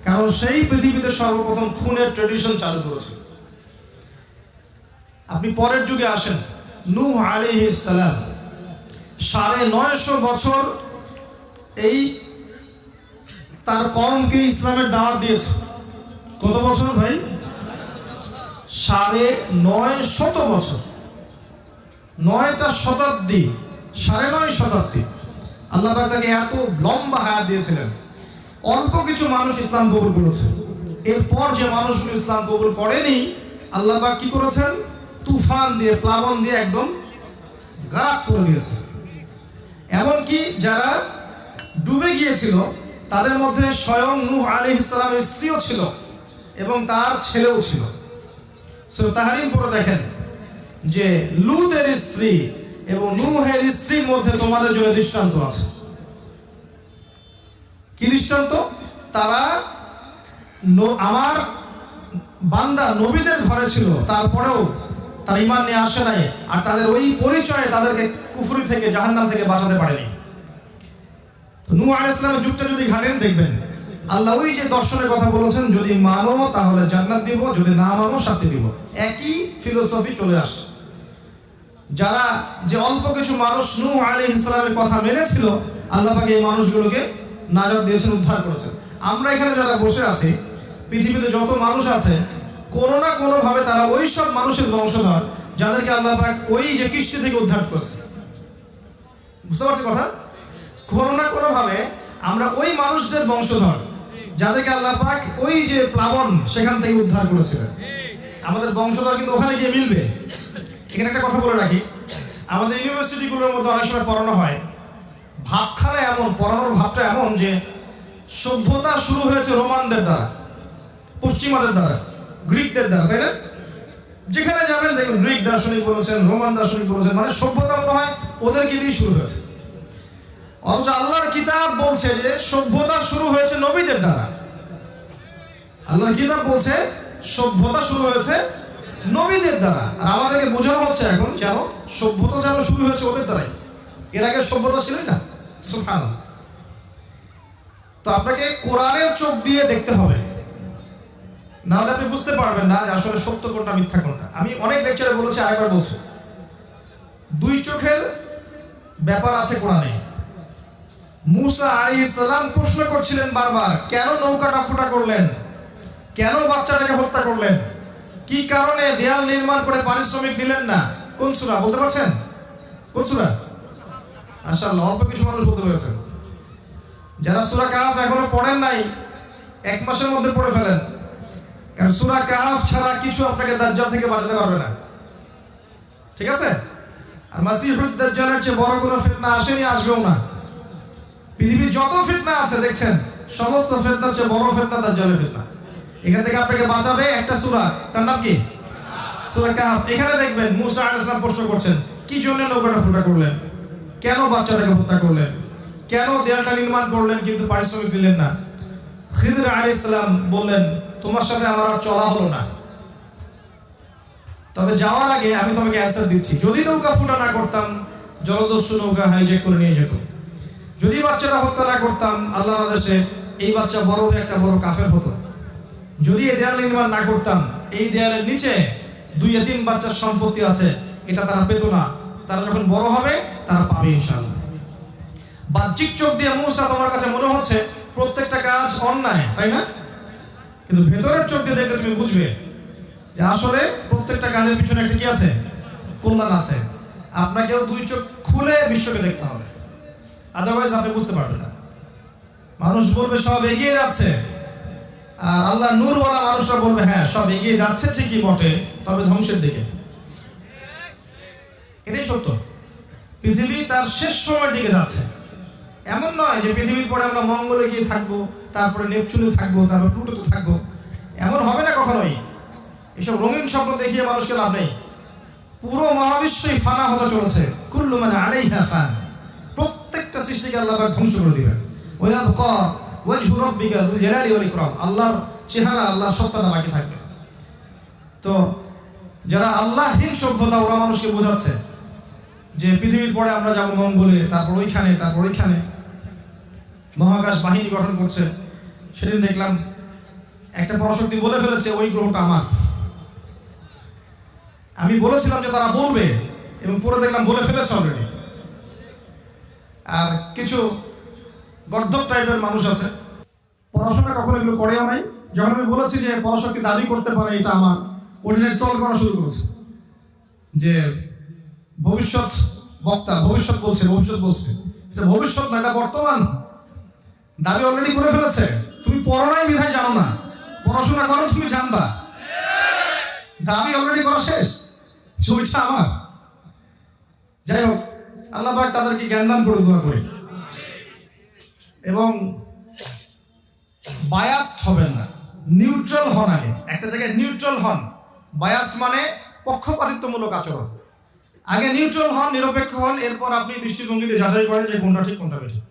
কারণ সেই পৃথিবীতে সর্বপ্রথম খুনের ট্রেডিশন চালু করেছিল। আপনি পরের যুগে আসেন, নূহ আলাইহিস সালাম 950 বছর এই তার কওমকে ইসলামের দাওয়াত দিয়েছে। কত বছর ভাই? 950 বছর, 9টা শতাব্দী, 9.5 শতাব্দী। আল্লাহ পাক তাকে এত লম্বা হায়াত দিয়েছিলেন। অল্প কিছু মানুষ ইসলাম কবুল করেছে। এরপর যে মানুষগুলো ইসলাম কবুল করেনি, আল্লাহ পাক কি করেছেন? তুফান দিয়ে, প্লাবন দিয়ে একদম গারাক করে দিয়েছে। এমনকি যারা ডুবে গিয়েছিল তাদের মধ্যে স্বয়ং নূহ আলাইহিস সালামের স্ত্রীও ছিল এবং তার ছেলেও ছিল। সূরা তাহরিম পড়ে দেখেন যে লূতের স্ত্রী এবং নূহের স্ত্রীর মধ্যে তোমাদের জন্য দৃষ্টান্ত আছে। কি দৃষ্টান্ত? তারা আমার বান্দা নবীদের ঘরে ছিল, তারপরেও তারা ঈমান নিয়ে আসে নাই, আর তাদের ওই পরিচয়ে তাদেরকে কুফরি থেকে, জাহান্নাম থেকে বাঁচাতে পারেনি। নূহ আলাইহিস সালামের যুগটা যদি ঘাটেন দেখবেন আল্লাহ ওই যে দর্শনের কথা বলেছেন, যদি মানো তাহলে জান্নাত দিব, যদি না মানো শাস্তি দিব। একই ফিলোসফি চলে আসে। যারা যে অল্প কিছু মানুষ নূহ আলাইহিস সালামের কথা মেনেছিল, আল্লাহ পাক এই মানুষগুলোকে নাজাত দিয়েছেন, উদ্ধার করেছেন। আমরা এখানে যারা বসে আছি, পৃথিবীতে যত মানুষ আছে, কোনো না কোনো ভাবে তারা ওই সব মানুষের বংশধর যাদেরকে আল্লাহ পাক ওই যে কিস্তি থেকে উদ্ধার করেছে। বুঝতে পারছি কথা? কোনো না কোনো ভাবে আমরা ওই মানুষদের বংশধর যাদেরকে আল্লাহ পাক ওই যে প্লাবন সেখান থেকে উদ্ধার করেছিলেন। আমাদের বংশধর কিন্তু ওখানে গিয়ে মিলবে। এখানে একটা কথা বলে রাখি, আমাদের ইউনিভার্সিটিগুলোর মধ্যে অনেক সময় পড়ানো হয়, ভাবখানা এমন, পড়ানোর ভাবটা এমন যে সভ্যতা শুরু হয়েছে রোমানদের দ্বারা, পশ্চিমাদের দ্বারা, গ্রিকদের দ্বারা, তাই না? যেখানে যাবেন দেখবেন গ্রিক দার্শনিক বলেছেন, রোমান দার্শনিক বলেছেন, মানে সভ্যতা মনে হয় ওদেরকে দিয়ে শুরু হয়েছে। অথচ আল্লাহর কিতাব বলছে যে সভ্যতা শুরু হয়েছে নবীদের দ্বারা। আল্লাহর কিতাব বলছে সভ্যতা শুরু হয়েছে নবীদের দ্বারা, আর আমাদেরকে বোঝানো হচ্ছে এখন যেন সভ্যতা যেন শুরু হয়েছে ওদের দ্বারাই। এর আগে সভ্যতা ছিল না। সুবহানাল্লাহ। তো আপনাকে কোরআনের চোখ দিয়ে দেখতে হবে, নাহলে আপনি বুঝতে পারবেন না যে আসলে সত্য কোনটা মিথ্যা কোনটা। আমি অনেক লেকচারে বলেছি, আরেকবার বলছি, দুই চোখের ব্যাপার আছে কোরআনে। মুসা আলাইহিস সালাম প্রশ্ন করছিলেন বারবার, কেন নৌকাটা ফুটা করলেন, কেন বাচ্চাটাকে হত্যা করলেন, কি কারণে দেয়াল নির্মাণ করে পারিশ্রমিক নিলেন না? কোন সূরা বলতে পারছেন? কোন সূরা? মাশাআল্লাহ, অল্প কিছু মানুষ বলতে পেরেছেন। যারা সূরা কাহফ এখনো পড়েন নাই, এক মাসের মধ্যে পড়ে ফেলেন, কারণ সূরা কাহফ ছাড়া কিছু আপনাকে দাজ্জাল থেকে বাঁচাতে পারবে না। ঠিক আছে? আর মাসিহুদ দাজ্জালের চেয়ে বড় কোনো ফিতনা আসেনি, আসবেও না। পৃথিবীর যত ফিতনা আছে দেখছেন, সমস্ত ফিতনার চেয়ে বড় ফিতনা দাজ্জালের ফিতনা। এখান থেকে আপনাকে বাঁচাবে একটা সূরা, তার নাম কি? সূরা কাহফ। এখানে দেখবেন মুসা আলাইহিস সালাম প্রশ্ন করছেন, কি জন্য নৌকাটা ফুটা করলেন, কেন বাচ্চাটাকে হত্যা করলেন, কেন দেয়ালটা নির্মাণ করলেন কিন্তু পারিশ্রমিক দিলেন না? খিদর আলাইহিস সালাম বললেন, তোমার সাথে আমার আর চলা হলো না, তবে যাওয়ার আগে আমি তোমাকে অ্যানসার দিচ্ছি, যদি নৌকা ফুটা না করতাম জলদস্যু নৌকা হাইজ্যাক করে নিয়ে যেত, যদি বাচ্চাটা হত্যা না করতাম আল্লাহর আদেশে এই বাচ্চা বড় হয়ে একটা বড় কাফের হতো, যদি এই দেয়াল নির্মাণ না করতাম এই দেয়ালের নিচে 2-3 বাচ্চার সম্পত্তি আছে, এটা তারা পেত না, তারা যখন বড় হবে তারা পাবে ইনশাআল্লাহ। বাহ্যিক চোখ দিয়ে মুসা তোমার কাছে মনে হচ্ছে প্রত্যেকটা কাজ অন্যায়, তাই না? কিন্তু ভেতরের চোখ দিয়ে দেখলে তুমি বুঝবে যে আসলে প্রত্যেকটা কাজের পিছনে একটা কি আছে, কল্যাণ আছে। আপনাকেও 2 চোখ খুলে বিশ্বকে দেখতে হবে, আদারওয়াইজ আপনি বুঝতে পারবেন না। মানুষ বলবে সব এগিয়ে যাচ্ছে, আর আল্লাহ নূরওয়ালা মানুষরা বলবে হ্যাঁ সব এগিয়ে যাচ্ছে ঠিকই বটে, তবে ধ্বংসের দিকে। এটাই সত্য। পৃথিবী তার শেষ সময়ের দিকে যাচ্ছে। এমন নয় যে পৃথিবীর পরে আমরা মঙ্গলে গিয়ে থাকবো, তারপরে নেপচুনে থাকবো, তারপর প্লুটোতে থাকবো, এমন হবে না কখনোই। এসব রঙিন স্বপ্ন দেখিয়ে মানুষকে লাভ নেই। পুরো মহাবিশ্বই ফানা হতে চলেছে। কুল্লু মান আলাইহা ফান, প্রত্যেকটা সৃষ্টিকে আল্লাহ পাক ধ্বংস করে দিবেন। ওয়ায়াবকা ওয়াজহু রাব্বিকা যুল জালালি ওয়াল ইকরাম, আল্লাহর চেহারা, আল্লাহর সত্তাটা বাকি থাকবে। তো যারা আল্লাহহীন সভ্যতা, ওরা মানুষকে বোঝাচ্ছে যে পৃথিবীর পরে আমরা যাবো মঙ্গলে, তারপর ওইখানে, তারপর ওইখানে মহাকাশ বাহিনী গঠন করছে। সেদিন দেখলাম একটা পরাশক্তি বলে ফেলেছে ওই গ্রহটা আমার। আমি বলেছিলাম যে তারা বলবে, এবং পরে দেখলাম বলে ফেলেছে অলরেডি। আর কিছু গর্ধব টাইপের মানুষ আছে, পড়াশোনা কখনো এগুলো করেও নাই। যখন আমি বলেছি যে পরাশক্তি দাবি করতে পারে এটা আমার, ওটা ট্রল করা শুরু করেছে যে ভবিষ্যৎ বক্তা, ভবিষ্যৎ বলছে, ভবিষ্যৎ বলছে। ভবিষ্যৎ না, এটা বর্তমান। দাবি অলরেডি করে ফেলেছে। তুমি পড়ো নাই বিধায় জানো না, পড়াশোনা করো তুমি জানবা। দাবি অলরেডি করা শেষ, ছবিটা আমার। যাই হোক, আল্লাহ পাক তাদেরকে জ্ঞান দান করে দোয়া করি, এবং বায়াসড হবেন না, নিউট্রাল হন। আগে একটা জায়গায় নিউট্রাল হন। বায়াসড মানে পক্ষপাতিত্বমূলক আচরণ। আগে নিউট্রাল হন, নিরপেক্ষ হন, এরপর আপনি দৃষ্টিভঙ্গিতে যাচাই করেন যে কোনটা ঠিক কোনটা বেঠিক।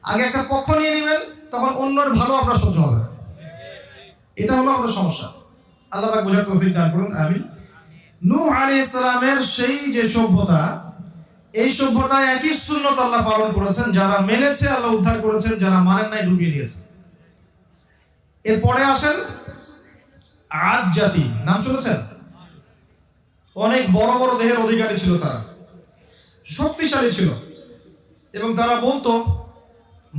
আগে একটা পক্ষ নিয়ে নেবেন, তখন অন্যের ভালো আপনার সহ্য হবে। এটা হলো আমাদের সমস্যা। আল্লাহ পাক বোঝার তৌফিক দান করুন, আমিন। নূহ আলাইহিস সালামের সেই যে সভ্যতা, এই সভ্যতায় একই সুন্নত আল্লাহ পালন করেছেন। যারা মেনেছে আল্লাহ উদ্ধার করেছেন, যারা মানেন নাই ডুবিয়ে দিয়েছেন। এরপরে আসেন আদ জাতি, নাম শুনেছেন? অনেক বড় বড় দেহের অধিকারী ছিল তারা, শক্তিশালী ছিল, এবং তারা বলতো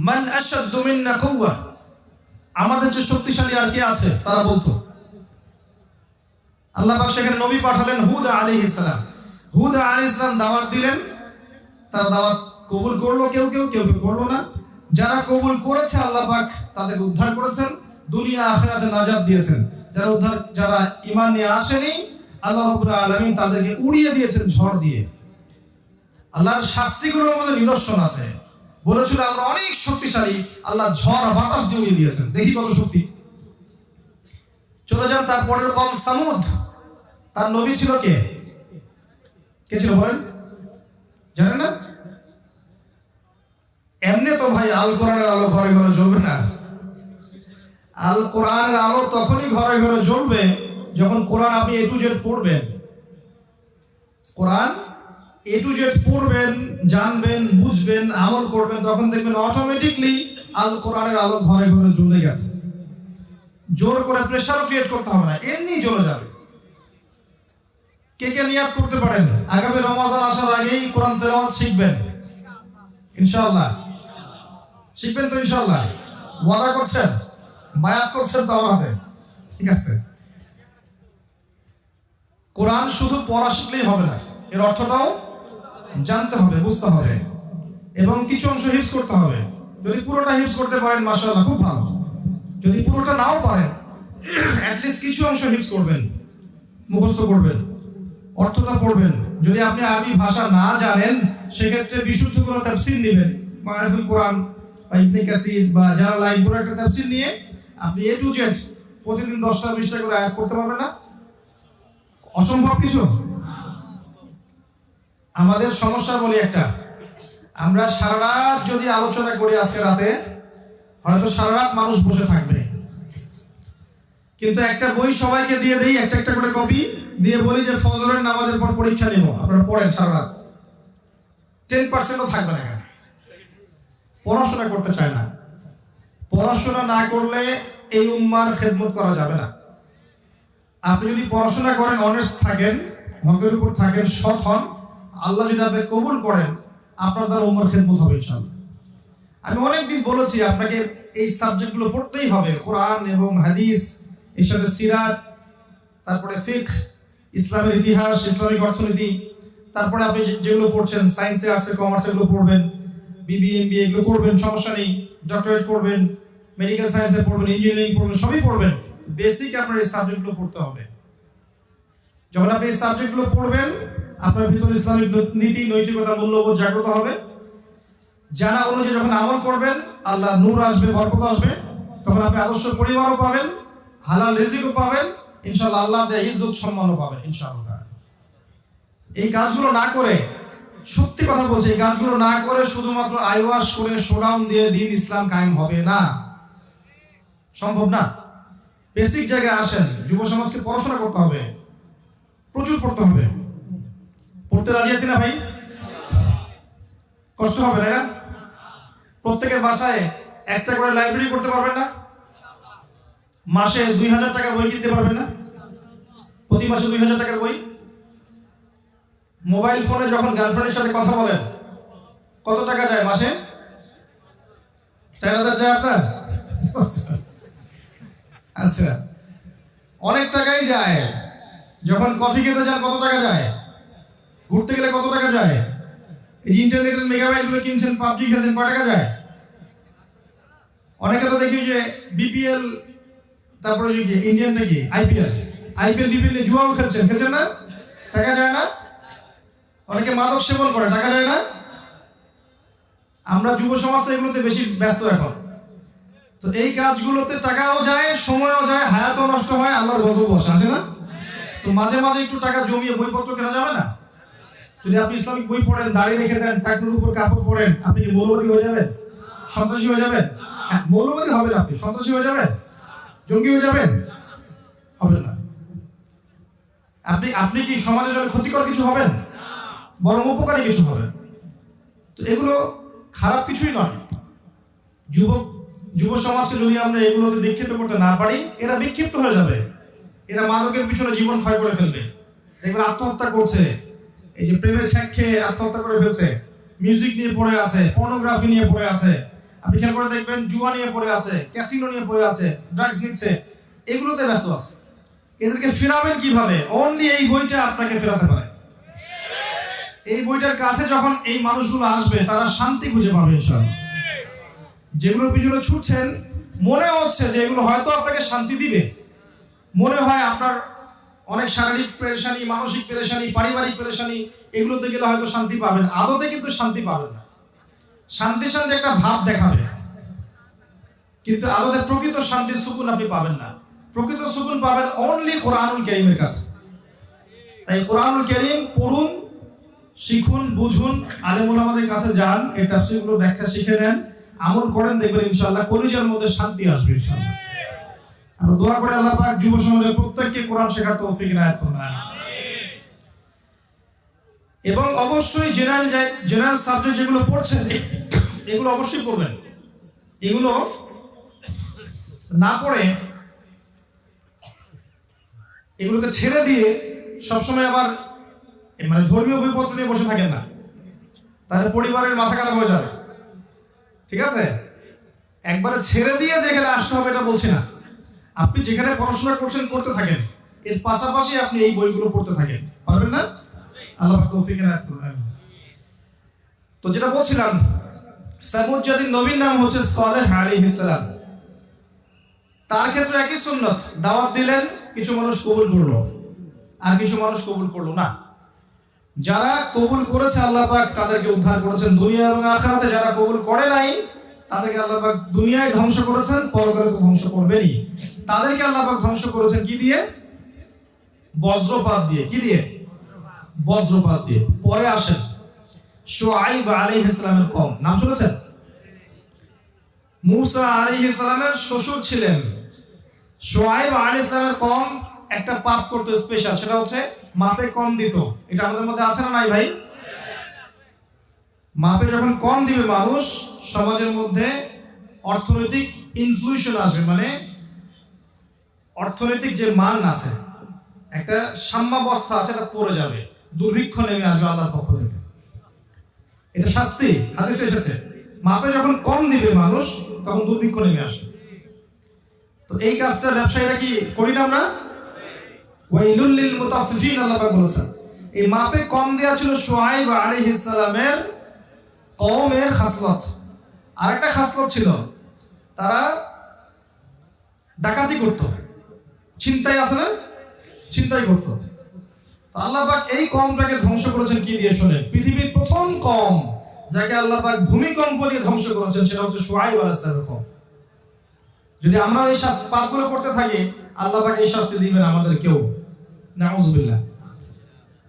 মান আশাদ্দু মিন্না কুওয়া, আমাদের যে শক্তিশালী আর কে আছে, তারা বলতো। আল্লাহ পাক সেখানে নবী পাঠালেন হুদ আলাইহিস সালাম। হুদ আলাইহিস সালাম দাওয়াত দিলেন, তারা দাওয়াত কবুল করলো, কেউ কেউ করলো না। যারা কবুল করেছে আল্লাহ পাক তাদেরকে উদ্ধার করেছেন, দুনিয়া আখিরাতে নাজাত দিয়েছেন। যারা ঈমান নিয়ে আসেনি, আল্লাহ রাব্বুল আলামিন তাদেরকে উড়িয়ে দিয়েছেন ঝড় দিয়ে। আল্লাহর শাস্তিগুলোর মধ্যে নিদর্শন আছে। বলেছিল আমরা অনেক শক্তিশালী, আল্লাহ ঝড় বাতাস দিয়ে উড়িয়ে দিয়েছেন, দেখি কত শক্তি। চলে যান তারপরের কম সামুদ, তার নবী ছিল কে ছিল বলেন? জানেন না? এমনি তো ভাই আল কোরআনের আলো ঘরে ঘরে জ্বলবে না। আল কোরআনের আলো তখনই ঘরে ঘরে জ্বলবে যখন কোরআন আপনি এ টু জেড পড়বেন। কোরআন এ টু জেড পড়বেন, জানবেন, বুঝবেন, আমল করবেন, তখন দেখবেন অটোমেটিকলি আল কোরআনের আলো ঘরে ঘরে জ্বলে গেছে। জোর করে প্রেসার ক্রিয়েট করতে হবে না, এমনি জ্বলে যাবে। কে কে নিয়াত করতে পারেন আগামী রমজান আসার আগেই কোরআন তেলাওয়াত শিখবেন? ইনশাআল্লাহ শিখবেন তো? ইনশাআল্লাহ ওয়াদা করছেন? বায়াত করছেন তো আমার হাতে? ঠিক আছে। কোরআন শুধু পড়া শিখলেই হবে না, এর অর্থটাও জানতে হবে, বুঝতে হবে, এবং কিছু অংশ হিফজ করতে হবে। যদি পুরোটা হিফজ করতে পারেন মাশাআল্লাহ, খুব ভালো। যদি পুরোটা নাও পারেন, অ্যাটলিস্ট কিছু অংশ হিফজ করবেন, মুখস্থ করবেন, অর্থটা পড়বেন। যদি আপনি আরবি ভাষা না জানেন, সেক্ষেত্রে বিশুদ্ধ কোনো তাফসীর নেবেন, মারিফুল কোরআন বা ইবনে কাসির বা জালালাইন, পুরো একটা তাফসীর নিয়ে আপনি এ টু জেড প্রতিদিন 10টা 20টা করে আয়াত পড়তে পারবেন না? অসম্ভব কিছু। আমাদের সমস্যা বলি একটা, আমরা সারা রাত যদি আলোচনা করি আজকে রাতে, হয়তো সারা রাত মানুষ বসে থাকবে, কিন্তু একটা বই সবাইকে দিয়ে দেই, একটা একটা করে কপি দিয়ে বলি যে ফজরের নামাজের পর পরীক্ষা নেব, আপনারা পড়েন সারা রাত। 10%ও থাকবে না। পড়াশোনা করতে চায় না। পড়াশোনা না করলে এই উম্মার খেদমত করা যাবে না। আপনি যদি পড়াশোনা করেন, অনেস্ট থাকেন, হকের উপর থাকেন, সৎ হন, আল্লাহ যদি আপনি কবুল করেন, আপনার দ্বারা উম্মার খেদমত হবে ইনশাআল্লাহ। আমি অনেকদিন বলেছি আপনাকে এই সাবজেক্টগুলো পড়তেই হবে, কোরআন এবং হাদিস, এর সাথে সিরাত, তারপরে ফিকহ, ইসলামের ইতিহাস, ইসলামিক অর্থনীতি, তারপরে আপনি যেগুলো পড়ছেন সায়েন্সে, আর্টসে, কমার্সে, এগুলো পড়বেন, বিবিএ, এমবিএ এগুলো করবেন, সমস্যা নেই। ডক্টরেট করবেন, মেডিকেল সায়েন্সে পড়বেন, ইঞ্জিনিয়ারিং পড়বেন, সবই পড়বেন। বেসিক আপনার এই সাবজেক্টগুলো পড়তে হবে। যখন আপনি এই সাবজেক্টগুলো পড়বেন, আপনার ভিতরে ইসলামিক নীতি, নৈতিকতা, মূল্যবোধ জাগ্রত হবে। জানা অনুযায়ী যখন আমল করবেন, আল্লাহ নূর আসবে, বরকত আসবে, তখন আপনি আদর্শ পরিবারও পাবেন, হালাল রিজিকও পাবেন, ইনশাআল্লাহ আল্লাহ দেয়া ইজ্জত সম্মানও পাবেন ইনশাআল্লাহ। এই কাজগুলো না করে, সত্যি কথা বলছি, এই কাজগুলো না করে শুধুমাত্র আইওয়াশ করে শোডাউন দিয়ে দিন ইসলাম কায়েম হবে না, সম্ভব না। বেসিক জায়গায় আসেন। যুব সমাজকে পড়াশোনা করতে হবে, প্রচুর পড়তে হবে। পড়তে রাজি আছি না ভাই? কষ্ট হবে না? প্রত্যেকের বাসায় একটা করে লাইব্রেরি করতে পারবেন না? মাসে 2000 টাকার বই কিনতে পারবেন না? প্রতি মাসে 2000 টাকার বই। মোবাইল ফোনে যখন গার্লফ্রেন্ডের সাথে কথা বলেন, কত টাকা যায় মাসে? 4000 যায় আপনার? আচ্ছা, অনেক টাকাই যায়। যখন কফি খেতে যান কত টাকা যায়? ঘুরতে গেলে কত টাকা যায়? এই যে ইন্টারনেটের মেগাবাইট গুলো কিনছেন, পাবজি খেলছেন, কত টাকা যায়? অনেকে তো দেখি যে বিপিএল, তারপরে যে ইন্ডিয়ান নাকি আইপিএল বিপিএল জুয়াও খেলছেন না? টাকা যায় না? অনেকে মাদক সেবন করে, টাকা যায় না? আমরা যুব সমাজ তো এগুলোতে বেশি ব্যস্ত এখন। তো এই কাজগুলোতে টাকাও যায়, সময়ও যায়, হায়াতও নষ্ট হয়, আল্লাহর গজব বসে, আছে না? তো মাঝে মাঝে একটু টাকা জমিয়ে বইপত্র কেনা যাবে না? যদি আপনি ইসলামিক বই পড়েন, দাড়ি রেখে দেন, টাকনুর উপর কাপড় পরেন, আপনি কি মৌলবাদী হয়ে যাবেন? সন্ত্রাসী হয়ে যাবেন? হ্যাঁ, মৌলবাদী হবেন, আপনি সন্ত্রাসী হয়ে যাবেন, জঙ্গি হয়ে যাবেন? হবেন না। আপনি কি সমাজের জন্য ক্ষতিকর কিছু হবেন? বরং উপকারী কিছু হবেন। তো এগুলো খারাপ কিছুই নয়। যুব সমাজকে যদি আমরা এগুলোতে দীক্ষিত করতে না পারি, এরা বিক্ষিপ্ত হয়ে যাবে, এরা মাদকের পিছনে জীবন ক্ষয় করে ফেলবে। দেখবেন আত্মহত্যা করছে, এই যে প্রেমের ছ্যাক খেয়ে আত্মহত্যা করে ফেলছে, মিউজিক নিয়ে পড়ে আছে, পর্নোগ্রাফি নিয়ে পড়ে আছে, আপনি খেয়াল করে দেখবেন জুয়া নিয়ে পড়ে আছে, ক্যাসিনো নিয়ে পড়ে আছে, ড্রাগস নিচ্ছে, এগুলোতে ব্যস্ত আছে। এদেরকে ফেরাবেন কিভাবে? অনলি এই বইটা আপনাকে ফেরাতে পারে। এই বইটার কাছে যখন এই মানুষগুলো আসবে, তারা শান্তি খুঁজে পাবে ইনশাআল্লাহ। যেগুলোর পিছনে ছুটছেন, মনে হচ্ছে যে এগুলো হয়তো আপনাকে শান্তি দিবে, মনে হয় আপনার অনেক শারীরিক পেরেশানি, মানসিক পেরেশানি, পারিবারিক পেরেশানি, এগুলোতে গেলে হয়তো শান্তি পাবেন, আদতে কিন্তু শান্তি পাবেন না। শান্তি একটা ভাব দেখাবে, কিন্তু আদতে প্রকৃত শান্তির সুকুন আপনি পাবেন না। প্রকৃত সুকুন পাবেন অনলি কোরআনুল কারীমের কাছে। তাই কোরআনুল কারীম পড়ুন, শিখুন, বুঝুন, আলেম ওলামাদের কাছে যান, এই তাফসীরগুলো ব্যাখ্যা শিখে নেন, আমল করেন, দেখবেন ইনশাআল্লাহ কলিজার মধ্যে শান্তি আসবে ইনশাআল্লাহ। আমরা দোয়া করে আল্লাহ পাক যুব সমাজের প্রত্যেককে কোরআন শেখার তৌফিক ইনায়াত করুন। এবং অবশ্যই জেনারেল সাবজেক্ট যেগুলো পড়ছেন, এগুলো অবশ্যই পড়বেন। এগুলো না পড়ে এগুলোকে ছেড়ে দিয়ে সবসময় আবার মানে ধর্মীয় বইপত্র নিয়ে বসে থাকেন না, তাহলে পরিবারের মাথা খারাপ হয়ে যাবে। ঠিক আছে? একবারে ছেড়ে দিয়ে যেখানে আসতে হবে এটা বলছি না, আপনি যেখানে পড়াশোনা করছেন করতে থাকেন, এর পাশাপাশি আপনি এই বইগুলো পড়তে থাকেন, পারবেন না? আল্লাহ পাক তৌফিক এনায়েত করুন। তো যেটা বলছিলাম, সামুদ জাতির নবীর নাম হচ্ছে সালেহ আলাইহিস সালাম। তার ক্ষেত্রে একই সুন্নাত, দাওয়াত দিলেন, কিছু মানুষ কবুল করলো আর কিছু মানুষ কবুল করলো না। যারা কবুল করেছে আল্লাহ পাক তাদেরকে উদ্ধার করেছেন দুনিয়া এবং আখিরাতে। যারা কবুল করে নাই তাদেরকে আল্লাহ পাক দুনিয়ায় ধ্বংস করেছেন, পরকালে তো ধ্বংস করবেনই। তাদেরকে আল্লাহ পাক ধ্বংস করেছেন কি দিয়ে? বজ্রপাত দিয়ে। কি দিয়ে? বজ্রপাত দিয়ে। পরে আসেন শুআইব আলাইহিস সালামের কওম, নাম শুনেছেন? মুসা আলাইহিস সালামের শ্বশুর ছিলেন। শুআইব আলাইহিস সালামের কওম একটা পাপ করতে স্পেশাল, সেটা হচ্ছে মাপে কম দিত। এটা আমাদের মধ্যে আছে না নাই ভাই? মাপে যখন কম দিবে মানুষ, সমাজের মধ্যে অর্থনৈতিক ইনফ্লুয়েশন আসবে, মানে অর্থনৈতিক যে মান আছে, একটা সাম্যাবস্থা আছে, এটা পড়ে যাবে, দুর্ভিক্ষ নেমে আসবে আল্লাহর পক্ষ থেকে। এটা শাস্তি, হাদিসে এসেছে। মাপে যখন কম দিবে মানুষ, তখন দুর্ভিক্ষ নেমে আসবে। তো এই কাজটা ব্যবসায়ীরা কি করি না আমরা? ওয়াইলুল লিল মুতাফফিফিন, আল্লাহ পাক বলেছেন। এই মাপে কম দেয়া ছিল শুআইব আলাইহিস সালামের কওমের খাসলত। আরেকটা খাসলত ছিল, তারা ডাকাতি করত, ছিনতাই আছে না, ছিনতাই করত। তো আল্লাহ পাক এই কওমটাকে ধ্বংস করেছেন কি দিয়ে শুনেন? পৃথিবীর প্রথম কওম যাকে আল্লাহ পাক ভূমিকম্প দিয়ে ধ্বংস করেছেন, সেটা হচ্ছে শুআইব আলাইহিস সালামের কওম। যদি আমরা এই পাপগুলো করতে থাকি, আল্লাহ পাক এই শাস্তি দিবেন আমাদের কেউ, নাউযুবিল্লাহ।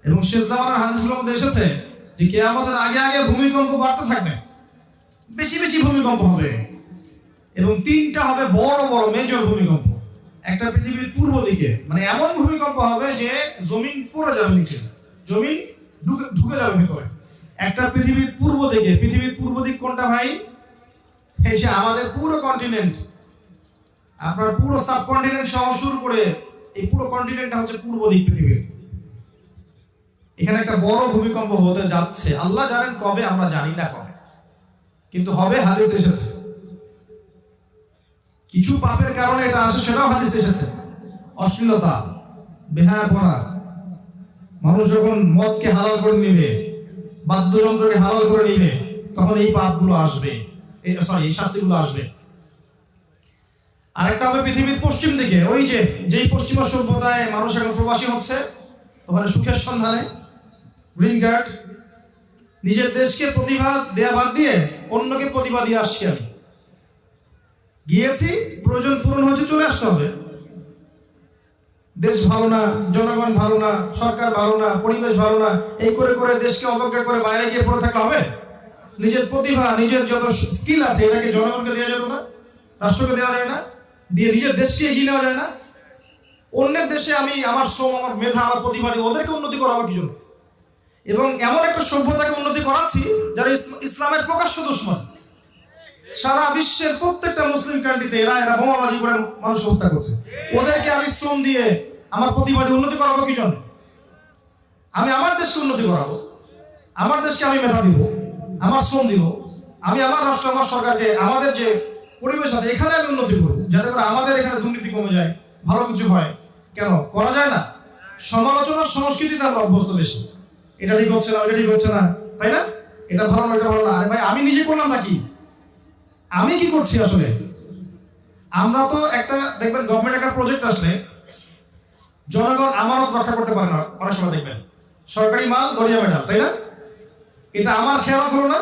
এবং শেষ জামানার হাদিসগুলোর মধ্যে এসেছে যে কিয়ামতের আগে আগে ভূমিকম্প বাড়তে থাকবে, বেশি বেশি ভূমিকম্প হবে, এবং তিনটা হবে বড় বড় মেজর ভূমিকম্প। একটা পৃথিবীর পূর্ব দিকে, মানে এমন ভূমিকম্প হবে যে জমিন পড়ে যাবে নিচে, জমিন ঢুকে যাবে ভিতরে। একটা পৃথিবীর পূর্ব দিকে। পৃথিবীর পূর্ব দিক কোনটা ভাই? এই যে আমাদের পুরো কন্টিনেন্ট, আপনার পুরো সাবকন্টিনেন্ট সহ শুরু করে এই পুরো কন্টিনেন্টটা হচ্ছে পূর্ব দিক পৃথিবীর। এখানে একটা বড় ভূমিকম্প হতে যাচ্ছে, আল্লাহ জানেন কবে, আমরা জানি না কবে, কিন্তু হবে, হাদিস এসেছে। কিছু পাপের কারণে এটা আসে, সেটাও হাদিস এসেছে। অশ্লীলতা, বেহায়াপনা, মানুষ যখন মদকে হালাল করে নিবে, বাদ্যযন্ত্রকে হালাল করে নিবে, তখন এই পাপগুলো আসবে, এই শাস্তিগুলো আসবে। আরেকটা হবে পৃথিবীর পশ্চিম দিকে, ওই যেই পশ্চিমা সভ্যতায় মানুষ এখন প্রবাসী হচ্ছে, ওখানে সুখের সন্ধানে, গ্রিন কার্ড, নিজের দেশকে প্রতিভা দেয়া বাদ দিয়ে অন্যকে প্রতিভা দিয়ে আসছি। আমি গিয়েছি, প্রয়োজন পূরণ হয়েছে, চলে আসতে হবে। দেশ ভালো না, জনগণ ভালো না, সরকার ভালো না, পরিবেশ ভালো না, এই করে করে দেশকে অবজ্ঞা করে বাইরে গিয়ে পড়ে থাকলে হবে? নিজের প্রতিভা, নিজের যত স্কিল আছে এটাকে জনগণকে দেওয়া যাবে না? রাষ্ট্রকে দেওয়া যায় না? দিয়ে নিজের দেশকে এগিয়ে নেওয়া যায় না? অন্যের দেশে আমি আমার শ্রম, আমার মেধা, আমার প্রতিভা দিয়ে ওদেরকে উন্নতি করাবো কি জন্য? এবং এমন একটা সভ্যতাকে উন্নতি করাচ্ছি যারা ইসলামের প্রকাশ্য দুশমন। সারা বিশ্বের প্রত্যেকটা মুসলিম কান্ট্রিতে এরা বোমাবাজি করে মানুষকে হত্যা করছে। ওদেরকে আমি শ্রম দিয়ে আমার প্রতিভা দিয়ে উন্নতি করাবো কি জন্য? আমি আমার দেশকে উন্নতি করাবো, আমার দেশকে আমি মেধা দিব, আমার শ্রম দিব, আমি আমার রাষ্ট্র, আমার সরকারকে, আমাদের যে পরিবেশ আছে এখানে আমি উন্নতি করবো, যাতে করে আমাদের এখানে দুর্নীতি কমে যায়, ভালো কিছু হয়। কেন করা যায় না? সমালোচনার সংস্কৃতিতে আমরা অভ্যস্ত বেশি। এটা ঠিক হচ্ছে না, এটা ঠিক হচ্ছে না, তাই না? এটা ভালো না, এটা ভালো না। আরে ভাই, আমি নিজে করলাম নাকি? আমি কি করছি আসলে? আমরা তো একটা দেখবেন গভর্নমেন্ট একটা প্রজেক্ট আসলে জনগণ আমানত রক্ষা করতে পারে না। অনেক সময় দেখবেন সরকারি মাল দরিয়া মেটাল, তাই না? এটা আমার খেয়ালত হলো না?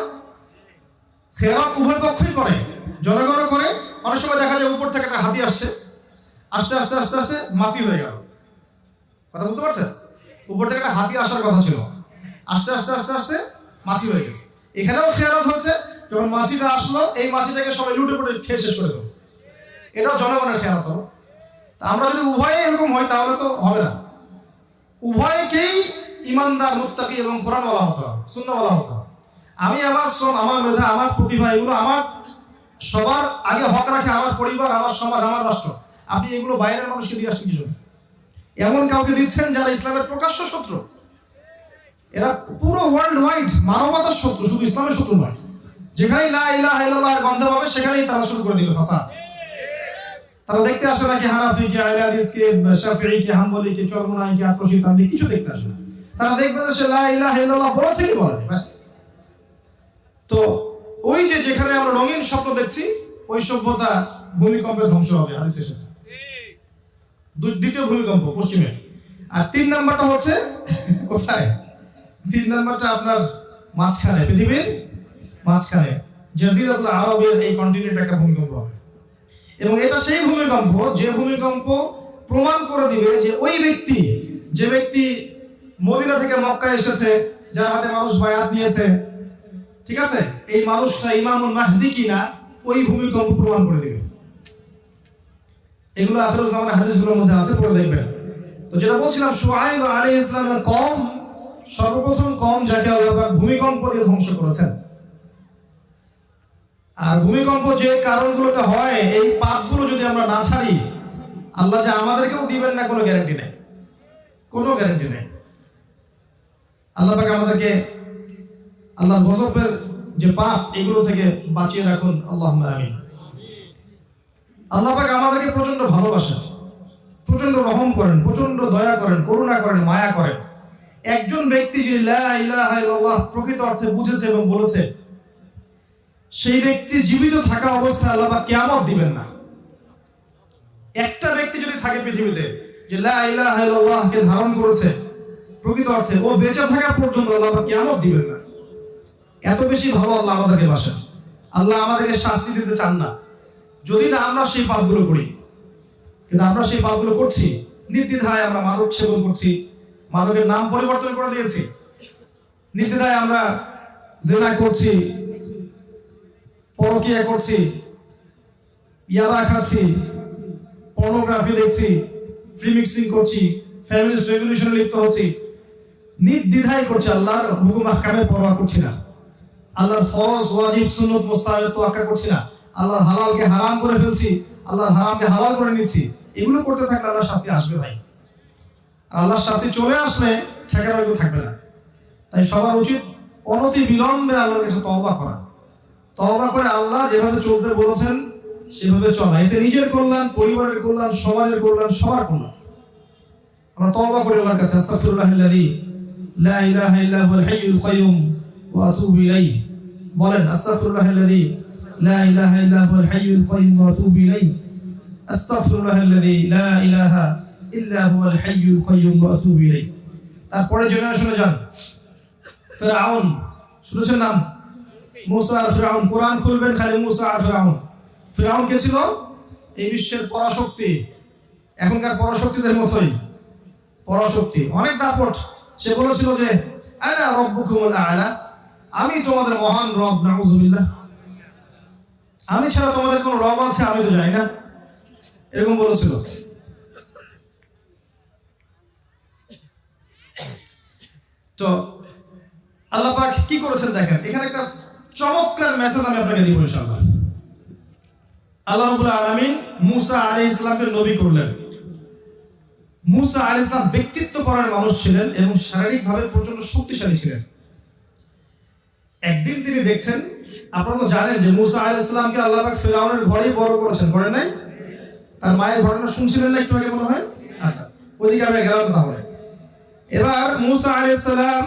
খেয়ালত উভয় পক্ষই করে, জনগণও করে। অনেক সময় দেখা যায় উপর থেকে একটা হাতি আসছে, আস্তে আস্তে আস্তে আস্তে মাছি হয়ে গেল। কথা বুঝতে পারছেন? উপর থেকে একটা হাতি আসার কথা ছিল, আস্তে আস্তে আস্তে আস্তে মাছি হয়ে গেছে। এখানেও খেয়ালত হচ্ছে, যখন মাছিটা আসলো এই মাছিটাকে সবাই লুটে পুটে খেয়ে শেষ করে দেবো। এটাও জনগণের খেয়ালত হলো। তা আমরা যদি উভয়ে এরকম হয় তাহলে তো হবে না। উভয়কেই ইমানদার, মুত্তাকি এবং কোরআনওয়ালা হতে হবে, সুন্নাহওয়ালা হতে হবে। আমি আমার শ্রম, আমার মেধা, আমার প্রতিভা, এগুলো আমার সবার আগে হক রাখে আমার পরিবার, আমার সমাজ, আমার রাষ্ট্র। আপনি এগুলো বাইরের মানুষকে দিয়ে আসছেন কি জন্য? এমন কাউকে দিচ্ছেন যারা ইসলামের প্রকাশ্য শত্রু। এরা পুরো ওয়ার্ল্ড ওয়াইড মানবতার শত্রু, শুধু ইসলামের শত্রু নয়। যেখানেই লা ইলাহা ইল্লাল্লাহর গন্ধ পাবে সেখানেই তারা শুরু করে দিবে ফাসাদ। তারা দেখতে আসে না কি হানাফি, কি আহলে হাদিস, কি শাফিঈ, কি হাম্বলি, কি চরমনাই, কি আতশি তাবলিগ, কিছু দেখতে আসে না। তারা দেখবে যে সে লা ইলাহা ইল্লাল্লাহ বলেছে কি বলে, ব্যাস। তো ওই যে যেখানে আমরা রঙিন স্বপ্ন দেখছি, ওই সভ্যতা ভূমিকম্পে ধ্বংস হবে, হাদিস এসেছে। দ্বিতীয় ভূমিকম্প পশ্চিমে। আর 3 নাম্বারটা হচ্ছে কোথায়? 3 নাম্বারটা আপনার মাঝখানে, পৃথিবীর মাঝখানে জাজিরাতুল আরবের এই কন্টিনেন্টে একটা ভূমিকম্প হবে। এবং এটা সেই ভূমিকম্প যে ভূমিকম্প প্রমাণ করে দিবে যে ওই ব্যক্তি, যে ব্যক্তি মদিনা থেকে মক্কা এসেছে, যার হাতে মানুষ বায়াত নিয়েছে, ঠিক আছে, এই মানুষটা ইমামুল মাহদি কিনা, ওই ভূমিকম্প প্রমাণ করে দিবে। এগুলো আখিরুল জামানের হাদিসগুলোর মধ্যে আছে, পড়ে দেখবেন। তো যেটা বলছিলাম, শুআয়ব আলাইহিস সালামের কওম সর্বপ্রথম কওম যাকে আল্লাহ ভূমিকম্প দিয়ে ধ্বংস করেছেন। আর ভূমিকম্প যে কারণগুলোতে হয়, এই পাপগুলো যদি আমরা না ছাড়ি, আল্লাহ যে আমাদেরকেও দিবেন না কোনো গ্যারান্টি নেই, কোনো গ্যারান্টি নেই। আল্লাহ পাক আমাদেরকে আল্লাহর গজবের যে পাপ, এগুলো থেকে বাঁচিয়ে রাখুন, আল্লাহুম্মা আমিন। আল্লাহ পাক আমাদেরকে প্রচন্ড ভালোবাসেন, প্রচন্ড রহম করেন, প্রচন্ড দয়া করেন, করুণা করেন, মায়া করেন। একজন ব্যক্তি যিনি লা ইলাহা ইল্লাল্লাহ প্রকৃত অর্থে বুঝেছে এবং বলেছে, সেই ব্যক্তি জীবিত থাকা অবস্থায় আল্লাহ পাক কিয়ামত দিবেন না। একটা ব্যক্তি যদি থাকে পৃথিবীতে যে লা ইলাহা ইল্লাল্লাহকে ধারণ করেছে প্রকৃত অর্থে, ও বেঁচে থাকা পর্যন্ত আল্লাহ পাক কিয়ামত দিবেন না। এত বেশি ভালো আল্লাহ আমাদেরকে বাসেন। আল্লাহ আমাদেরকে শাস্তি দিতে চান না, যদি না আমরা সেই পাপগুলো করি। কিন্তু আমরা সেই পাপগুলো করছি, নির্দ্বিধায় আমরা মাদক সেবন করছি, মাদকের নাম পরিবর্তন করে দিয়েছি, নির্দ্বিধায় আমরা জিনা করছি, পরকীয়া করছি, ইয়াবা খাচ্ছি, পর্নোগ্রাফি দেখছি, ফ্রি মিক্সিং করছি, ফ্যামিলিস্ট রেভলিউশনে লিপ্ত হচ্ছি, নির্দ্বিধায় করছি। আল্লাহর হুকুম আহকামের পরোয়া করছি না, আল্লাহর ফরজ, ওয়াজিব, সুন্নত, মুস্তাহাব তোয়াক্কা করছি না, আল্লাহর হালালকে হারাম করে ফেলছি, আল্লাহর হারামকে হালাল করে নিচ্ছি। এগুলো করতে থাকলে আল্লাহর শাস্তি আসবে ভাই। আল্লাহর শাস্তি চলে আসলে ঠেকানো থাকবে না। তাই সবার উচিত অনতি বিলম্বে আল্লাহর কাছে তওবা করা। তওবা করে আল্লাহ যেভাবে চলতে বলেছেন সেভাবে চলা। এতে নিজের কল্যাণ, পরিবারের কল্যাণ, সমাজের কল্যাণ, সবার কল্যাণ। আমরা তওবা করে আল্লাহর কাছে আস্তাগফিরুল্লাহাল্লাযী লা ইলাহা ইল্লা হুয়াল হাইয়ুল কাইয়্যুম ওয়া আতুবু ইলাইহি বলেন। আস্তাগফিরুল্লাহাল্লাযী লা ইলাহা ইল্লা হুয়াল হাইয়ুল কাইয়্যুম ওয়া আতুবু ইলাইহি আস্তাগফিরুল্লাহাল্লাযী লা ইলাহা ইল্লা হুয়াল হাইয়ুল কাইয়্যুম ওয়া আতুবু ইলাইহি। তারপরে জেনারেশনে যান, ফিরআউন শুনেছেন নাম? মুসা আর ফিরআউন। কোরআন খুলবেন খালি মুসা আর ফিরআউন। ফিরআউন কে ছিল? এই বিশ্বের পরাশক্তি, এখনকার পরাশক্তিদের মতোই। পরাশক্তি, অনেক দাপট। সে বলেছিল যে আনা রব্বুকুমুল আ'লা, আমি তোমাদের মহান রব, নাউযুবিল্লাহ, আমি ছাড়া তোমাদের কোন রব আছে আমি তো জানি না, এরকম বলেছিল। তো আল্লাহ পাক কি করেছেন দেখেন, এখানে একটা চমৎকার মেসেজ আমি আপনাকে দিব ইনশাআল্লাহ। আল্লাহ রাব্বুল আলামিন মুসা আলাইহিস সালামকে নবী করলেন। মুসা আলাইহিস সালাম ব্যক্তিত্বপরায়ণ মানুষ ছিলেন এবং শারীরিকভাবে প্রচন্ড শক্তিশালী ছিলেন। একদিন তিনি দেখছেন, আপনারা তো জানেন যে মুসা আলাইহিস সালামকে আল্লাহ পাক ফিরআউনের ঘরেই বড় করেছেন, করেন নাই? তার মায়ের ঘটনা শুনছিলেন না একটু আগে মনে হয়? আচ্ছা, ওইদিকে আমরা গেলাম তাহলে। এবার মুসা আলাইহিস সালাম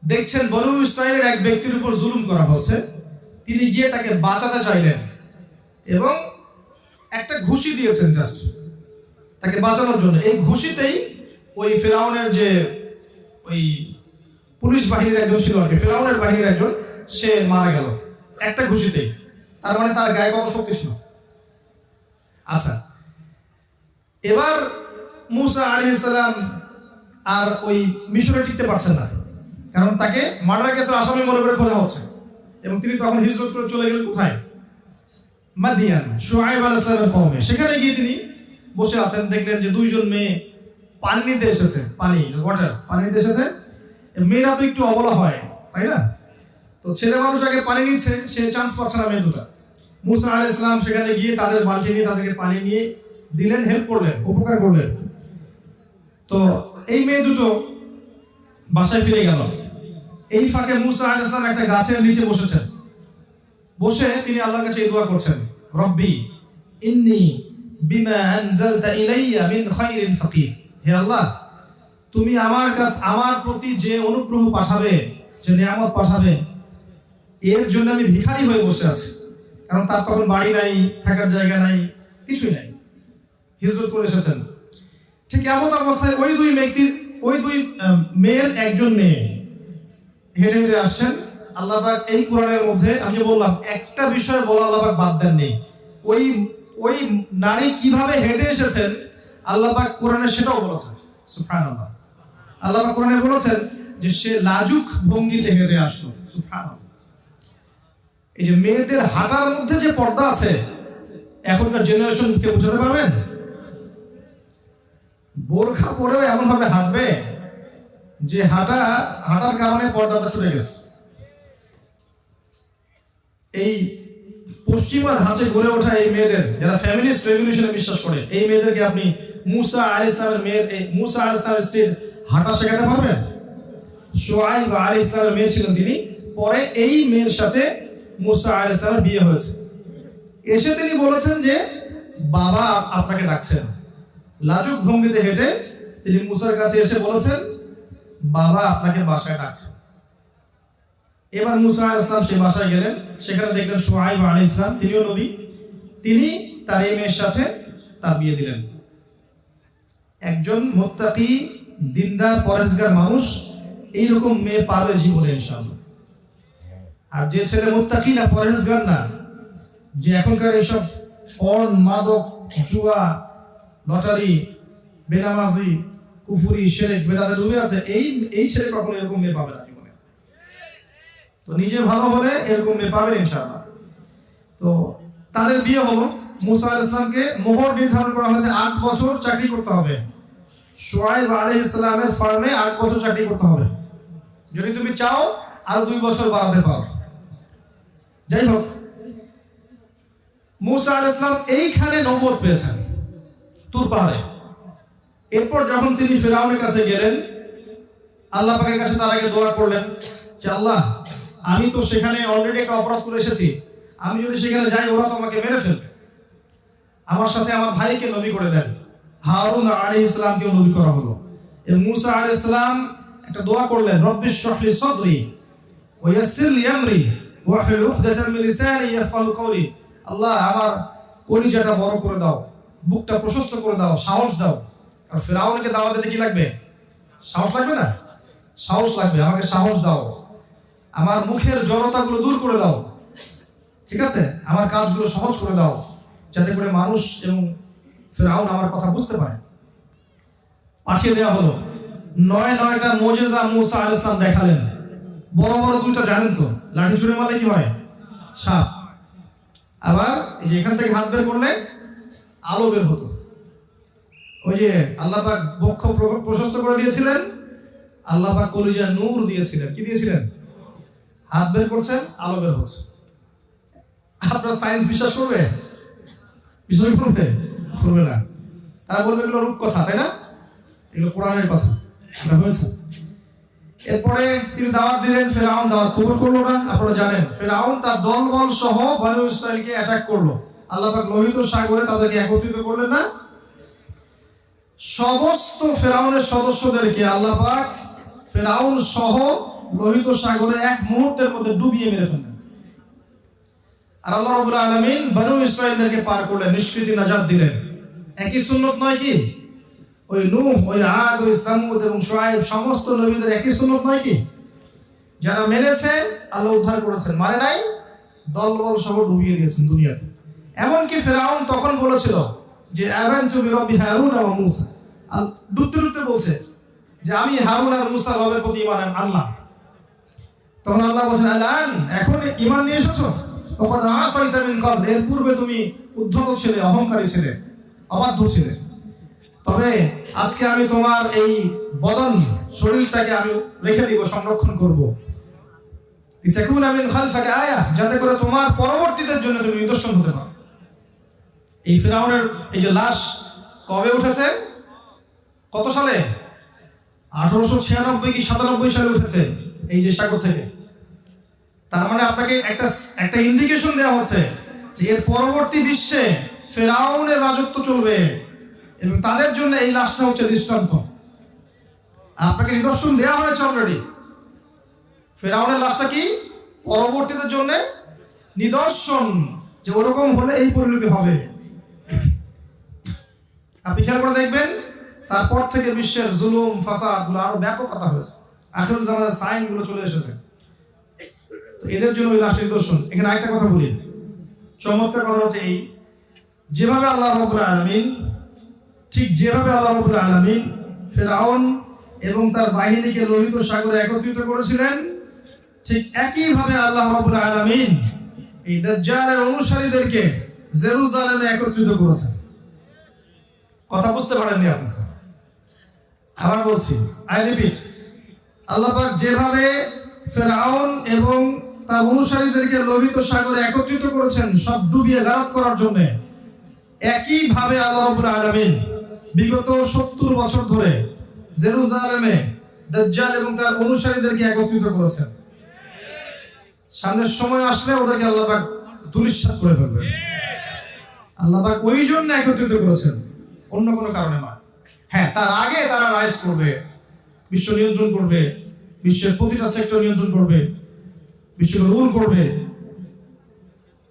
দেখছেন বনু ইসরাইলের এক ব্যক্তির উপর জুলুম করা হচ্ছে। তিনি গিয়ে তাকে বাঁচাতে চাইলেন এবং একটা ঘুষি দিয়েছেন জাস্ট তাকে বাঁচানোর জন্য। এই ঘুষিতেই ওই ফিরআউনের যে ওই পুলিশ বাহিনীর একজন ছিল আর কি, ফিরআউনের বাহিনীর একজন, সে মারা গেল একটা ঘুষিতেই। তার মানে তার গায়ে কত শক্তি ছিল। আচ্ছা, এবার মুসা আলাইহিস সালাম আর ওই মিশরে টিকতে পারছেন না, কারণ তাকে মার্ডার কেসের আসামি মনে করে খোঁজা হচ্ছে। এবং তিনি তখন হিজরত করে চলে গেলেন কোথায়? মাদিয়ান, শুআয়ব আলাইহিস সালামের কওমে। সেখানে গিয়ে তিনি বসে আছেন, দেখলেন যে দুইজন মেয়ে পানি নিতে এসেছে, পানি নিতে এসেছে। মেয়েরা তো একটু অবলা হয়, তাই না? তো ছেলে মানুষ আগে পানি নিচ্ছে, সে চান্স পাচ্ছে না মেয়ে দুটা। মুসা আলাইহিস সালাম সেখানে গিয়ে তাদের বালতি নিয়ে তাদেরকে পানি নিয়ে দিলেন, হেল্প করলেন, উপকার করলেন। তো এই মেয়ে দুটো বাসায় ফিরে গেল। এই ফাঁকে মুসা আলাইহিস সালাম একটা গাছের নিচে বসেছেন। বসে তিনি আল্লাহর কাছে এই দোয়া করছেন, রব্বি ইন্নী বিমা আনজালতা ইলাইয়া মিন খায়রিন ফাকির। হে আল্লাহ, তুমি আমার প্রতি যে অনুগ্রহ পাঠাবে, যে নিয়ামত পাঠাবে, এর জন্য আমি ভিখারি হয়ে বসে আছি। কারণ তার তখন বাড়ি নাই, থাকার জায়গা নাই, কিছুই নাই, হিজরত করে এসেছেন। ঠিক এমন অবস্থায় ওই দুই মেয়ের একজন মেয়ে হেঁটে হেঁটে আসছেন। আল্লাহ পাক এই কোরআনের মধ্যে, আমি যে বললাম একটা বিষয় বলা আল্লাহ পাক বাদ দেননি, ওই নারী কিভাবে হেঁটে এসেছেন আল্লাহ পাক কোরআনে সেটাও বলেছেন। সুবহানাল্লাহ। আল্লাহ পাক কোরআনে বলেছেন যে সে লাজুক ভঙ্গিতে হেঁটে আসলো। সুবহানাল্লাহ। এই যে মেয়েদের হাঁটার মধ্যে যে পর্দা আছে, এখনকার জেনারেশন কে বুঝাতে পারবেন? বোরখা পরেও এমন ভাবে হাঁটবে যে হাঁটার কারণে পর্দাটা ছুটে গেছে। এই পশ্চিমা ধাঁচে গড়ে ওঠা এই মেয়েদের, যারা ফেমিনিস্ট রেভলিউশনে বিশ্বাস করে, এই মেয়েদেরকে আপনি মুসা আলাইহিস সালামের স্ত্রীর হাঁটা শেখাতে পারবেন? শুআয়ব আলাইহিস সালামের মেয়ে ছিলেন তিনি, পরে এই মেয়ের সাথে মুসা আলাইহিস সালামের বিয়ে হয়েছে। এসে তিনি বলেছেন যে বাবা আপনাকে ডাকছেন। লাজুক ভঙ্গিতে হেঁটে তিনি মুসার কাছে এসে বলেছেন বাবা আপনাকে বাসায় ডাকছেন। এবার মুসা আলাইহিস সালাম সেই বাসায় গেলেন, সেখানে দেখলেন শুআয়ব আলাইহিস সালাম, তিনিও নবী, তিনি তার এই মেয়ের সাথে তার বিয়ে দিলেন। একজন মুত্তাকি, দিনদার, পরহেজগার মানুষ এইরকম মেয়ে পাবে জীবনে ইনশাআল্লাহ। আর যে ছেলে মুত্তাকি না, পরহেজগার না, যে এখনকার এইসব পর্ন, মাদক, জুয়া, লটারি, বেনামাজি, কুফরি, শিরক, বেদাতে ডুবে আছে, এই ছেলে কখনো এরকম মেয়ে পাবে না জীবনে। তো নিজে ভালো হলে এরকম মেয়ে পাবে ইনশাআল্লাহ। তো তাদের বিয়ে হলো। মুসা আলাইহিস সালামকে মোহর নির্ধারণ করা হয়েছে 8 বছর চাকরি করতে হবে। শুআয়ব আলাইহিস সালামের ফার্মে 8 বছর চাকরি করতে হবে। যদি তুমি চাও আরো 2 বছর বাড়াতে পারো। যাই হোক, মুসা আলাইহিস সালাম এইখানে নবুয়ত পেয়েছেন, তুর পাহাড়ে। এরপর যখন তিনি ফিরআউনের কাছে গেলেন, আল্লাহ পাকের কাছে তার আগে দোয়া করলেন যে আল্লাহ, আমি তো সেখানে অলরেডি একটা অপরাধ করে এসেছি, আমি যদি সেখানে যাই ওরা তো আমাকে মেরে ফেলবে। আমার সাথে আমার ভাইকে নবী করে দেন। হারুন আলাইহিস সালামকেও নবী করা হলো। এবং মুসা আলাইহিস সালাম একটা দোয়া করলেন, রব্বিশ শরহ লি সাদরি ওয়া ইয়াসসির লি আমরি ওয়াহলুল উকদাতাম মিন লিসানি ইয়াফকাহু কওলি। আল্লাহ, আমার কলিজাটা বড় করে দাও, বুকটা প্রশস্ত করে দাও, সাহস দাও। আর ফিরআউনকে দাওয়াত দিতে কি লাগবে? সাহস লাগবে না? সাহস লাগবে। আমাকে সাহস দাও, আমার মুখের জড়তাগুলো দূর করে দাও, ঠিক আছে? আমার কাজগুলো সহজ করে দাও, যাতে করে মানুষ এবং ফিরআউন আমার কথা বুঝতে পারে। পাঠিয়ে দেওয়া হলো। 9টা মুজিজা মুসা আলাইহিস সালাম দেখালেন। বড় বড় দুইটা জানেন তো, লাঠি ছুঁড়ে মারলে কি হয়? সাপ। আবার এই যে এখান থেকে হাত বের করলে আলো বের হতো। ওই যে আল্লাহ পাক বক্ষ প্রশস্ত করে দিয়েছিলেন, আল্লাহ পাক কলিজায় নূর দিয়েছিলেন। কি দিয়েছিলেন? হাত বের করছেন, আলো বের হচ্ছে। আপনার সায়েন্স বিশ্বাস করবে? বিশ্বাস করবে? করবে না। তারা বলবে এগুলো রূপকথা, তাই না? এগুলো কোরআনের কথা। এটা হয়েছে। এরপরে তিনি দাওয়াত দিলেন, ফেরাউন দাওয়াত কবুল করলো না। আপনারা জানেন ফেরাউন তার দলবল সহ বনু ইসরাইলকে অ্যাটাক করলো। আল্লাহ পাক লোহিত সাগরে তাদেরকে একত্রিত করলেন না, সমস্ত ফেরাউনের সদস্যদেরকে আল্লাহ পাক ফেরাউন সহ লোহিত সাগরে এক মুহূর্তের মধ্যে ডুবিয়ে মেরে ফেললেন। আর আল্লাহ রাব্বুল আলামিন বনু ইসরাইলদেরকে পার করলেন, নিষ্কৃতি নাজাত দিলেন। একই সুন্নত নয় কি? ওই নূহ, ওই আদ, ওই সামুদ এবং শুআয়ব সমস্ত নবীদের একই সুন্নত নয় কি? যারা মেনেছে আল্লাহ উদ্ধার করেছেন, মানে নাই দলবল সহ ডুবিয়ে দিয়েছেন দুনিয়াতে। এমনকি ফেরাউন তখন বলেছিল যে আমানতু বিরাব্বি হারুন ওয়া মূসা, ডুবতে ডুবতে বলছে যে আমি হারুন আর মূসার রবের প্রতি ঈমান আনলাম। তখন আল্লাহ বলেন আলান, এখন ঈমান নিয়ে এসেছো? ওয়াকাদ আসাইতা মিন ক্বাবল, এর পূর্বে তুমি উদ্ধত ছিলে, অহংকারী ছিলে, অবাধ্য ছিলে। তবে আজকে আমি তোমার এই বদন শরীরটাকে আমি রেখে দিব, সংরক্ষণ করব। লিতাকুনা মিন খালফাকা আয়া, যাতে করে তোমার পরবর্তীদের জন্য তুমি নিদর্শন হতে পারো। এই ফিরআউনের এই যে লাশ কবে উঠেছে? কত সালে? 1896 কি 97 সালে উঠেছে এই যে সাগর থেকে। তার মানে আপনাকে একটা ইন্ডিকেশন দেওয়া হচ্ছে যে এর পরবর্তী বিশ্বে ফেরাউনের রাজত্ব চলবে এবং তাদের জন্য এই লাশটা হচ্ছে দৃষ্টান্ত। আপনাকে নিদর্শন দেওয়া হয়েছে অলরেডি। ফেরাউনের লাশটা কি পরবর্তীদের জন্য নিদর্শন, যে ওরকম হলে এই পরিণতি হবে। আপনি খেয়াল করে দেখবেন তারপর থেকে বিশ্বের জুলুম ফাসাদ গুলো আরো ব্যাপকতা হয়েছে, আখির জামানের সাইন গুলো চলে এসেছে। তো এদের জন্য ওই লাশটা নিদর্শন। এখানে আরেকটা কথা বলি, চমৎকার কথা হচ্ছে এই, যেভাবে আল্লাহ রাব্বুল আলামিন ফেরাউন এবং তার বাহিনীকে লোহিত সাগরে একত্রিত করেছিলেন, ঠিক একইভাবে আল্লাহ রাব্বুল আলামিন এই দাজ্জালের অনুসারীদেরকে জেরুজালেমে একত্রিত করেছেন। কথা বুঝতে পারেননি আপনি? আবার বলছি, আই রিপিট, আল্লাহ পাক যেভাবে ফেরাউন এবং তার অনুসারীদেরকে লোহিত সাগরে একত্রিত করেছেন সব ডুবিয়ে গারাত করার জন্য, একইভাবে আল্লাহ রাব্বুল আলামিন বিগত 70 বছর ধরে জেরুজালেমে দাজ্জাল এবং তার অনুসারীদেরকে একত্রিত করেছেন। সামনের সময় আসলে ওদেরকে আল্লাহ পাক ধূলিসাৎ করে ফেলবেন। আল্লাহ পাক ওই জন্য একত্রিত করেছেন, অন্য কোনো কারণে নয়। হ্যাঁ, তার আগে তারা রাইজ করবে, বিশ্ব নিয়ন্ত্রণ করবে, বিশ্বের প্রতিটা সেক্টর নিয়ন্ত্রণ করবে, বিশ্ব রুল করবে।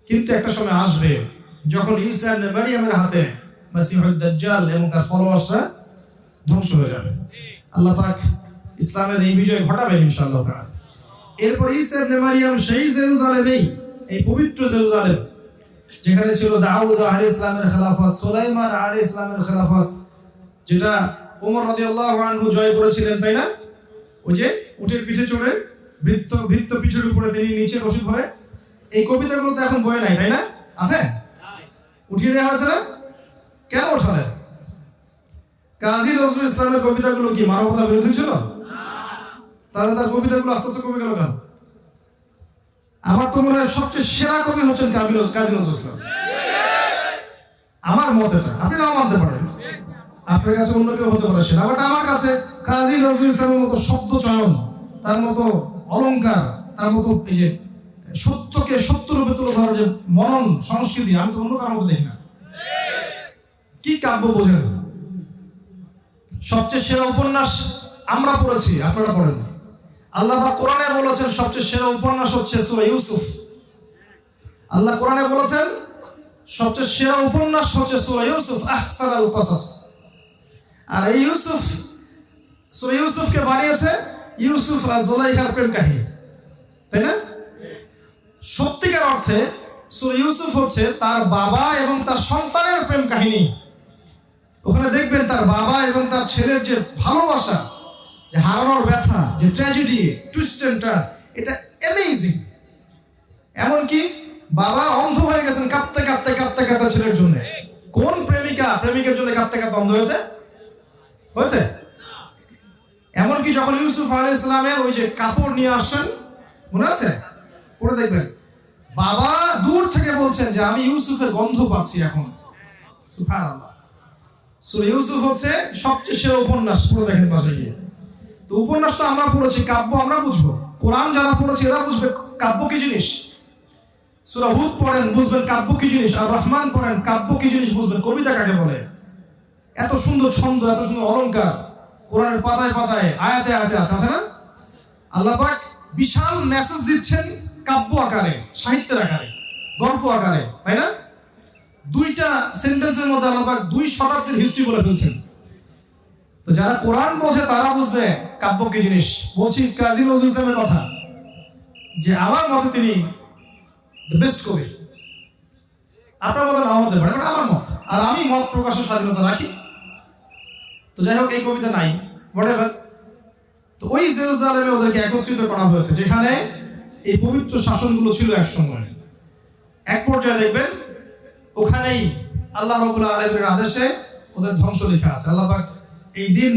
কিন্তু একটা সময় আসবে যখন ঈসা ইবনে মারইয়ামের হাতে মাসিহুদ দাজ্জাল এবং তার ফলোয়ার্সরা ধ্বংস হয়ে যাবে। আল্লাহ পাক ইসলামের এই বিজয় ঘটাবেন ইনশাআল্লাহ তাআলা। এরপর ঈসা ইবনে মারইয়াম সেই জেরুজালেমেই, এই পবিত্র জেরুজালেম যেখানে ছিল দাউদ আলাইহিস সালামের খেলাফত, সুলাইমান আলাইহিস সালামের খেলাফত, যেটা ওমর রাদিয়াল্লাহু আনহু জয় করেছিলেন, তাই না? ওই যে উটের পিঠে চড়ে বৃত্ত পিঠের উপরে তিনি নিচে বসে ধরে, এই কবিতাগুলো তো এখন বই নাই, তাই না? আছে? উঠিয়ে দেওয়া হয়েছে না? কেন ওঠালেন? কাজী নজরুল ইসলামের কবিতাগুলো কি মানবতা বিরোধী ছিল? তাহলে তার কবিতাগুলো আস্তে আস্তে কমে গেল কেন? আমার তো মনে হয় সবচেয়ে সেরা কবি হচ্ছেন কাজী নজরুল ইসলাম, আমার মত এটা। আপনি নাও মানতে পারেন, আপনার কাছে অন্য কেউ হতে পারে সেরা, বাট আমার কাছে কাজী নজরুল ইসলামের মতো শব্দ চয়ন, তার মতো অলংকার, তার মতো এই যে সত্যকে সত্য রূপে তুলে ধরার যে মনন সংস্কৃতি, আমি তো অন্য কারোর মতো দেখি না। কি কাব্য বোঝেন? সবচেয়ে সেরা উপন্যাস আমরা পড়েছি, আপনারা পড়েন। আল্লাহ পাক কোরআনে বলেছেন সবচেয়ে সেরা উপন্যাস হচ্ছে সূরা ইউসুফ। আল্লাহ কোরআনে বলেছেন সবচেয়ে সেরা উপন্যাস হচ্ছে সূরা ইউসুফ, আহসানুল কসাস। আর এই সূরা ইউসুফকে বানিয়েছে ইউসুফ আর জুলাইখার প্রেম কাহিনী, তাই না? সত্যিকার অর্থে সূরা ইউসুফ হচ্ছে তার বাবা এবং তার সন্তানের প্রেম কাহিনী। ওখানে দেখবেন তার বাবা এবং তার ছেলের যে ভালোবাসা, যে হারানোর ব্যথা, যে ট্র্যাজেডি, টুইস্ট এন্ড টার্ন, এটা অ্যামেজিং। এমনকি বাবা অন্ধ হয়ে গেছেন কাঁদতে কাঁদতে কাঁদতে কাঁদতে ছেলের জন্য। কোন প্রেমিকের জন্য কাঁদতে কাঁদতে অন্ধ হয়েছে? এমনকি যখন ইউসুফ আলাইহিস সালামের ওই যে কাপড় নিয়ে আসছেন, মনে আছে? পড়ে দেখবেন, বাবা দূর থেকে বলছেন যে আমি ইউসুফের গন্ধ পাচ্ছি এখন। সুবহানাল্লাহ। সূরা ইউসুফ হচ্ছে সবচেয়ে সেরা উপন্যাস, পড়ে দেখেন পাশে গিয়ে। তো উপন্যাস তো আমরা পড়েছি, কাব্য আমরা বুঝবো। কোরআন যারা পড়েছে এরা বুঝবে কাব্য কি জিনিস। সূরা হুদ পড়েন, বুঝবেন কাব্য কি জিনিস। আর রহমান পড়েন, কাব্য কি জিনিস বুঝবেন, কবিতা কাকে বলে। এত সুন্দর ছন্দ, এত সুন্দর অলংকার কোরআনের পাতায় পাতায়, আয়াতে আয়াতে আছে না? আল্লাহ পাক বিশাল মেসেজ দিচ্ছেন কাব্য আকারে, সাহিত্যের আকারে, গল্প আকারে, তাই না? দুইটা সেন্টেন্সের মধ্যে আল্লাহ পাক 2 শতাব্দীর হিস্ট্রি বলে ফেলছেন। তো যারা কোরআন বোঝে তারা বুঝবে কাব্য কি জিনিস। বলছি কাজী নজরুল ইসলামের কথা, যে আমার মতে তিনি দ্য বেস্ট কবি। আপনার মতো নাও হতে পারে, বাট আমার মত, আর আমি মত প্রকাশের স্বাধীনতা রাখি। তো যাই হোক, এই কবিতা নাই, হোয়াটএভার। তো ওই জেরুজালেমে ওদেরকে একত্রিত করা হয়েছে, যেখানে এই পবিত্র শাসনগুলো ছিল এক সময়। এক পর্যায়ে দেখবেন ওখানেই আল্লাহ রাব্বুল আলামিনের আদেশে ওদের ধ্বংস লেখা আছে। আল্লাহ পাক এই দিন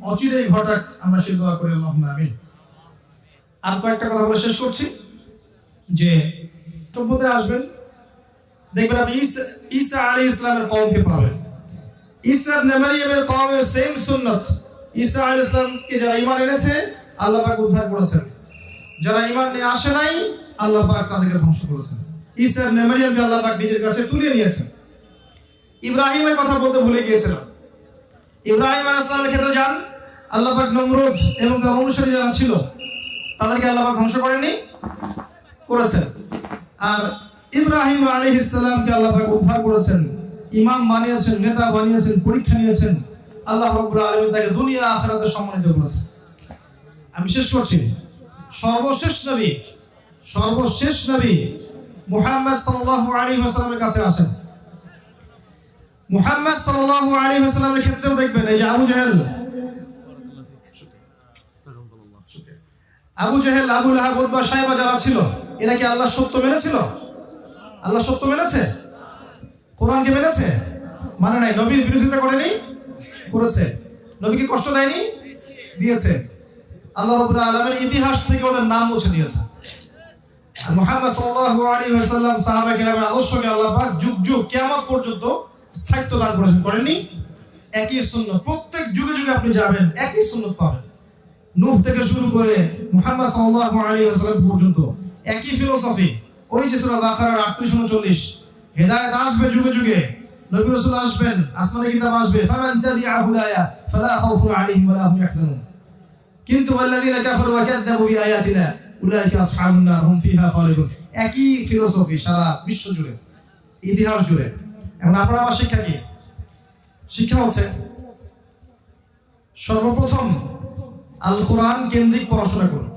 অচিরেই ঘটাক, আমরা সেই দোয়া করি, আল্লাহুম্মা আমিন। আর কয়েকটা কথা বলে শেষ করছি, যে সভ্যতায় আসবেন, দেখবেন আপনি ঈসা আলাইহিস সালামের কওমকে পাবেন। ঈসা ইবনে মারইয়ামের কওমের সেম সুন্নাত। ঈসা আলাইহিস সালামকে যারা ঈমান এনেছে আল্লাহ পাক উদ্ধার করেছেন, যারা ঈমান নিয়ে আসে নাই আল্লাহ পাক তাদেরকে ধ্বংস করেছেন। ঈসা ইবনে মারইয়ামকে আল্লাহ পাক নিজের কাছে তুলে নিয়েছেন। ইব্রাহিমের কথা বলতে ভুলে গিয়েছিলাম। ইব্রাহিম আলাইহিস সালামের ক্ষেত্রে যান, আল্লাহ পাক নমরুদ এবং তার অনুসারী যারা ছিল তাদেরকে আল্লাহ পাক ধ্বংস করেছেন। আর ইব্রাহিম আলাইহিস সালামকে আল্লাহ পাক উদ্ধার করেছেন, ইমাম বানিয়েছেন, নেতা বানিয়েছেন, পরীক্ষা নিয়েছেন। আল্লাহ রাব্বুল আলামিন তাকে দুনিয়া আখিরাতে সম্মানিত করেছেন। আমি শেষ করছি, সর্বশেষ নবী মুহাম্মদ সাল্লাল্লাহু আলাইহি ওয়াসাল্লামের কাছে আসেন। মুহাম্মদ সাল্লাল্লাহু আলাইহি ওয়াসাল্লামের ক্ষেত্রেও দেখবেন এই যে আবু জেহেল, আবু লাহাব, উতবা, সাইবা যারা ছিল, এরা কি আল্লাহ সত্য মেনেছিল? আল্লাহ সত্য মেনেছে? কোরআনকে মেনেছে? মানে নাই। নবীর বিরোধিতা করেনি? করেছে। নবীকে কষ্ট দেয়নি? দিয়েছে। আল্লাহ রাব্বুল আলামিন ইতিহাস থেকে ওদের নাম মুছে দিয়েছে। আর মুহাম্মদ সাল্লাল্লাহু আলাইহি ওয়াসাল্লাম সাহাবা কিরামের আদর্শকে আল্লাহ পাক যুগ যুগ কিয়ামত পর্যন্ত স্থায়িত্ব দান করেছেন, করেননি? একই সুন্নাত, প্রত্যেক যুগে যুগে আপনি যাবেন একই সুন্নাত পাবেন। নূহ থেকে শুরু করে মুহাম্মদ সাল্লাল্লাহু আলাইহি ওয়াসাল্লাম পর্যন্ত একই ফিলোসফি। ওই যে সূরা বাকারার 38-39, হেদায়েত আসবে যুগে যুগে, নবী রাসূল আসবেন, আসমানি কিতাব আসবে। ফামান তাবিআ হুদায়া ফালা খাউফুন আলাইহিম ওয়া লা হুম ইয়াহজানুন। কিন্তু ওয়াল্লাযীনা কাফারু ওয়া কাযযাবু বিআয়াতিনা উলাইকা আসহাবুন নার হুম ফিহা খালিদুন। একই ফিলোসফি সারা বিশ্ব জুড়ে, ইতিহাস জুড়ে। এখন আপনারা আমার শিক্ষা কি? শিক্ষা হচ্ছে সর্বপ্রথম আল কোরআন কেন্দ্রিক পড়াশোনা করুন,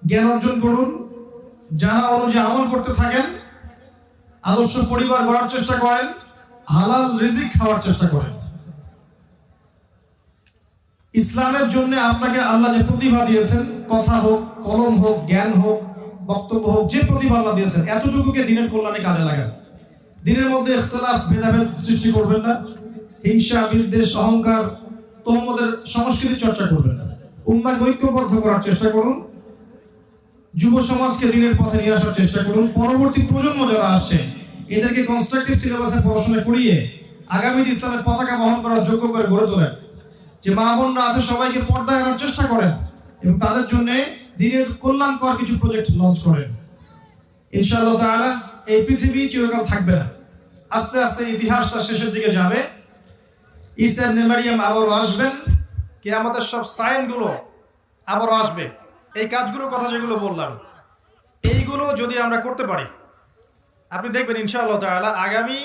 জ্ঞান অর্জন করুন, জানা অনুযায়ী আমল করতে থাকেন, আদর্শ পরিবার গড়ার চেষ্টা করেন, হালাল রিজিক খাওয়ার চেষ্টা করেন। ইসলামের জন্য আপনাকে আল্লাহ যে প্রতিভা দিয়েছেন, কথা হোক, কলম হোক, জ্ঞান হোক, বক্তব্য হোক, যে প্রতিভা আল্লাহ দিয়েছেন, এতটুকুকে দিনের কল্যাণে কাজে লাগান। দিনের মধ্যে ইখতিলাফ, ভেদাভেদ সৃষ্টি করবেন না। হিংসা, বিদ্বেষ, অহংকার, তোহমতের সংস্কৃতি চর্চা করবেন না। উম্মাহকে ঐক্যবদ্ধ করার চেষ্টা করুন। যুব সমাজকে দিনের পথে নিয়ে আসার চেষ্টা করুন। পরবর্তী প্রজন্ম যারা আসছে এদেরকে কনস্ট্রাকটিভ সিলেবাসে পড়াশোনা করিয়ে আগামী ইসলামের পতাকা বহন করার যোগ্য করে গড়ে তোলেন। যে মা বোনরা আছে সবাইকে পর্দায় আনার চেষ্টা করেন এবং তাদের জন্য দিনের কল্যাণকর কিছু প্রজেক্ট লঞ্চ করেন। ইনশাআল্লাহ তাআলা এই পৃথিবী চিরকাল থাকবে না, আস্তে আস্তে ইতিহাসটা শেষের দিকে যাবে। ঈসা ইবনে মারইয়াম আবারও আসবেন, কিয়ামতের সব সাইনগুলো আবারও আসবে। এই কাজগুলোর কথা যেগুলো বললাম, এইগুলো যদি আমরা করতে পারি, আপনি দেখবেন ইনশাআল্লাহ তাআলা আগামী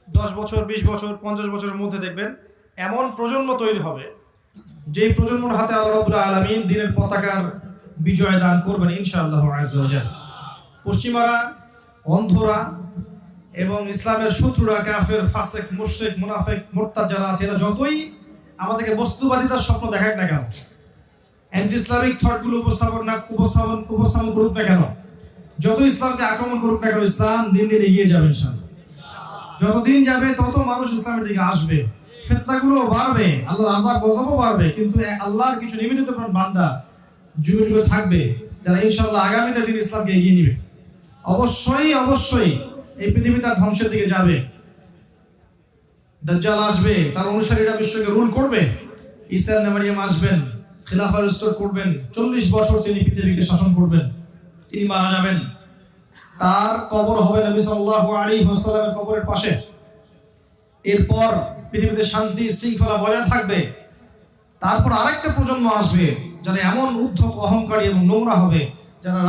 10 বছর, 20 বছর, 50 বছরের মধ্যে দেখবেন এমন প্রজন্ম তৈরি হবে যেই প্রজন্মের হাতে আল্লাহ রাব্বুল আলামিন দিনের পতাকার বিজয় দান করবেন ইনশাআল্লাহ আযজা ওয়া জাল। পশ্চিমারা, অন্ধরা, এবং ইসলামের শত্রুরা কাফের, ফাসেক, মুশরিক, মুনাফিক, মুরতাদ যারা আছে, এরা যতই আমাদেরকে বস্তুবাদিতার স্বপ্ন দেখাক না কেন, অ্যান্টি ইসলামিক থটগুলো উপস্থাপন করুক না কেন, যত ইসলামকে আক্রমণ করুক না কেন, ইসলাম দিন দিন এগিয়ে যাবে ইনশাআল্লাহ। যতদিন যাবে তত মানুষ ইসলামের দিকে আসবে, ফিতনাগুলো বাড়বে, আল্লাহর আযাব গজবও বাড়বে, কিন্তু আল্লাহর কিছু নিবেদিত বান্দা যুগে যুগে থাকবে যারা ইনশাআল্লাহ আগামীতে দিন ইসলামকে এগিয়ে নিবে। অবশ্যই অবশ্যই এই পৃথিবী তার ধ্বংসের দিকে যাবে। দাজ্জাল আসবে, তার অনুসারীরা বিশ্বকে রুল করবে। ঈসা ইবনে মারইয়াম আসবেন, খিলাফা রিস্টোর করবেন, 40 বছর তিনি পৃথিবীকে শাসন করবেন, তিনি মারা যাবেন। তার কবর হবে নবী সাল্লাল্লাহু আলাইহি ওয়াসাল্লামের কবরের পাশে। এরপর পৃথিবীতে শান্তি শৃঙ্খলা বজায় থাকবে। তারপর আরেকটা প্রজন্ম আসবে যারা এমন উদ্ধত, অহংকারী এবং নোংরা হবে, যারা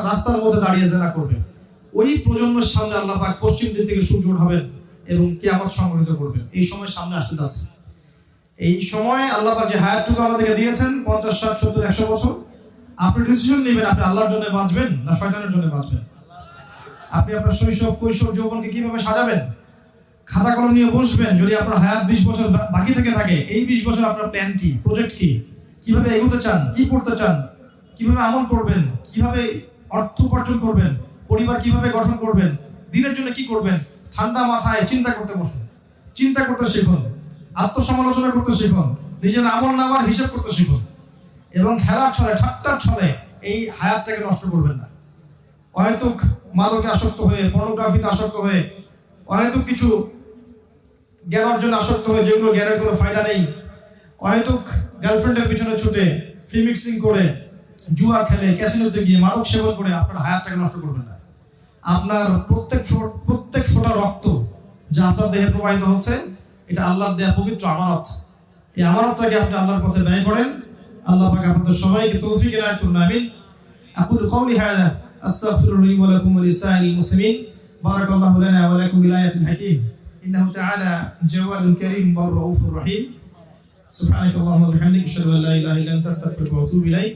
রাস্তার মধ্যে দাঁড়িয়ে জেনা করবে। ওই প্রজন্মের সামনে আল্লাহ পাক পশ্চিম দিক থেকে সূর্য উঠাবেন এবং কিয়ামত সংঘটিত করবেন। এই সময় সামনে আসতে যাচ্ছে। এই সময় আল্লাহ পাক যে হায়াতটুকু আমাদেরকে দিয়েছেন 50, 60, 70, 100 বছর, আপনি ডিসিশন নেবেন আপনি আল্লাহর জন্য বাঁচবেন না শয়তানের জন্য বাঁচবেন। আপনি আপনার শৈশব, কৈশোর, যৌবনকে কিভাবে সাজাবেন, খাতা কলম নিয়ে বসবেন। যদি আপনার হায়াত 20 বছর বাকি থেকে থাকে, এই 20 বছর আপনার প্ল্যান কি, প্রজেক্ট কি, কিভাবে এগোতে চান, কি করতে চান, কিভাবে আমল করবেন, কিভাবে অর্থ উপার্জন করবেন, পরিবার কিভাবে গঠন করবেন, দিনের জন্য কি করবেন, ঠান্ডা মাথায় চিন্তা করতে বসুন। চিন্তা করতে শিখুন, আত্মসমালোচনা করতে শিখুন, নিজের আমল নামার হিসাব করতে শিখুন, এবং খেলার ছলে, ঠাট্টার ছলে এই হায়াতটাকে নষ্ট করবেন না। অহেতুক মাদকে আসক্ত হয়ে, পর্নোগ্রাফিতে আসক্ত হয়ে, অহেতুক কিছু জ্ঞান অর্জনে আসক্ত হয়ে যেগুলো জ্ঞানের কোনো ফায়দা নেই, অহেতুক গার্লফ্রেন্ডের পিছনে ছুটে, ফ্রি মিক্সিং করে, জুয়া খেলে, ক্যাসিনোতে গিয়ে মাদক সেবন করে আপনার হায়াতটাকে নষ্ট করবেন না। আপনার প্রত্যেক ফোঁটা রক্ত যা আপনার দেহে প্রবাহিত হচ্ছে, এটা আল্লাহর দেয়া পবিত্র আমানত। এই আমানতটাকে আপনি আল্লাহর পথে ব্যয় করেন। আল্লাহ পাক আপনাদের সবাইকে তৌফিক এনায়েত করুন, আমিন। আকুলু কওলি হাযা আস্তাগফিরুল্লাহ ওয়া লাকুম ওয়া লিসাইরিল মুসলিমিন। বারাকাল্লাহু লানা ওয়া লাকুম বিল আয়াতিল হাকীম। ইন্নাহু তাআলা জাওয়াদুল কারীম ওয়া রাউফুর রহিম। সুবহানাকাল্লাহুম্মা ওয়া বিহামদিকা আশহাদু আন লা ইলাহা ইল্লা আনতা আস্তাগফিরুকা ওয়া আতুবু ইলাইক।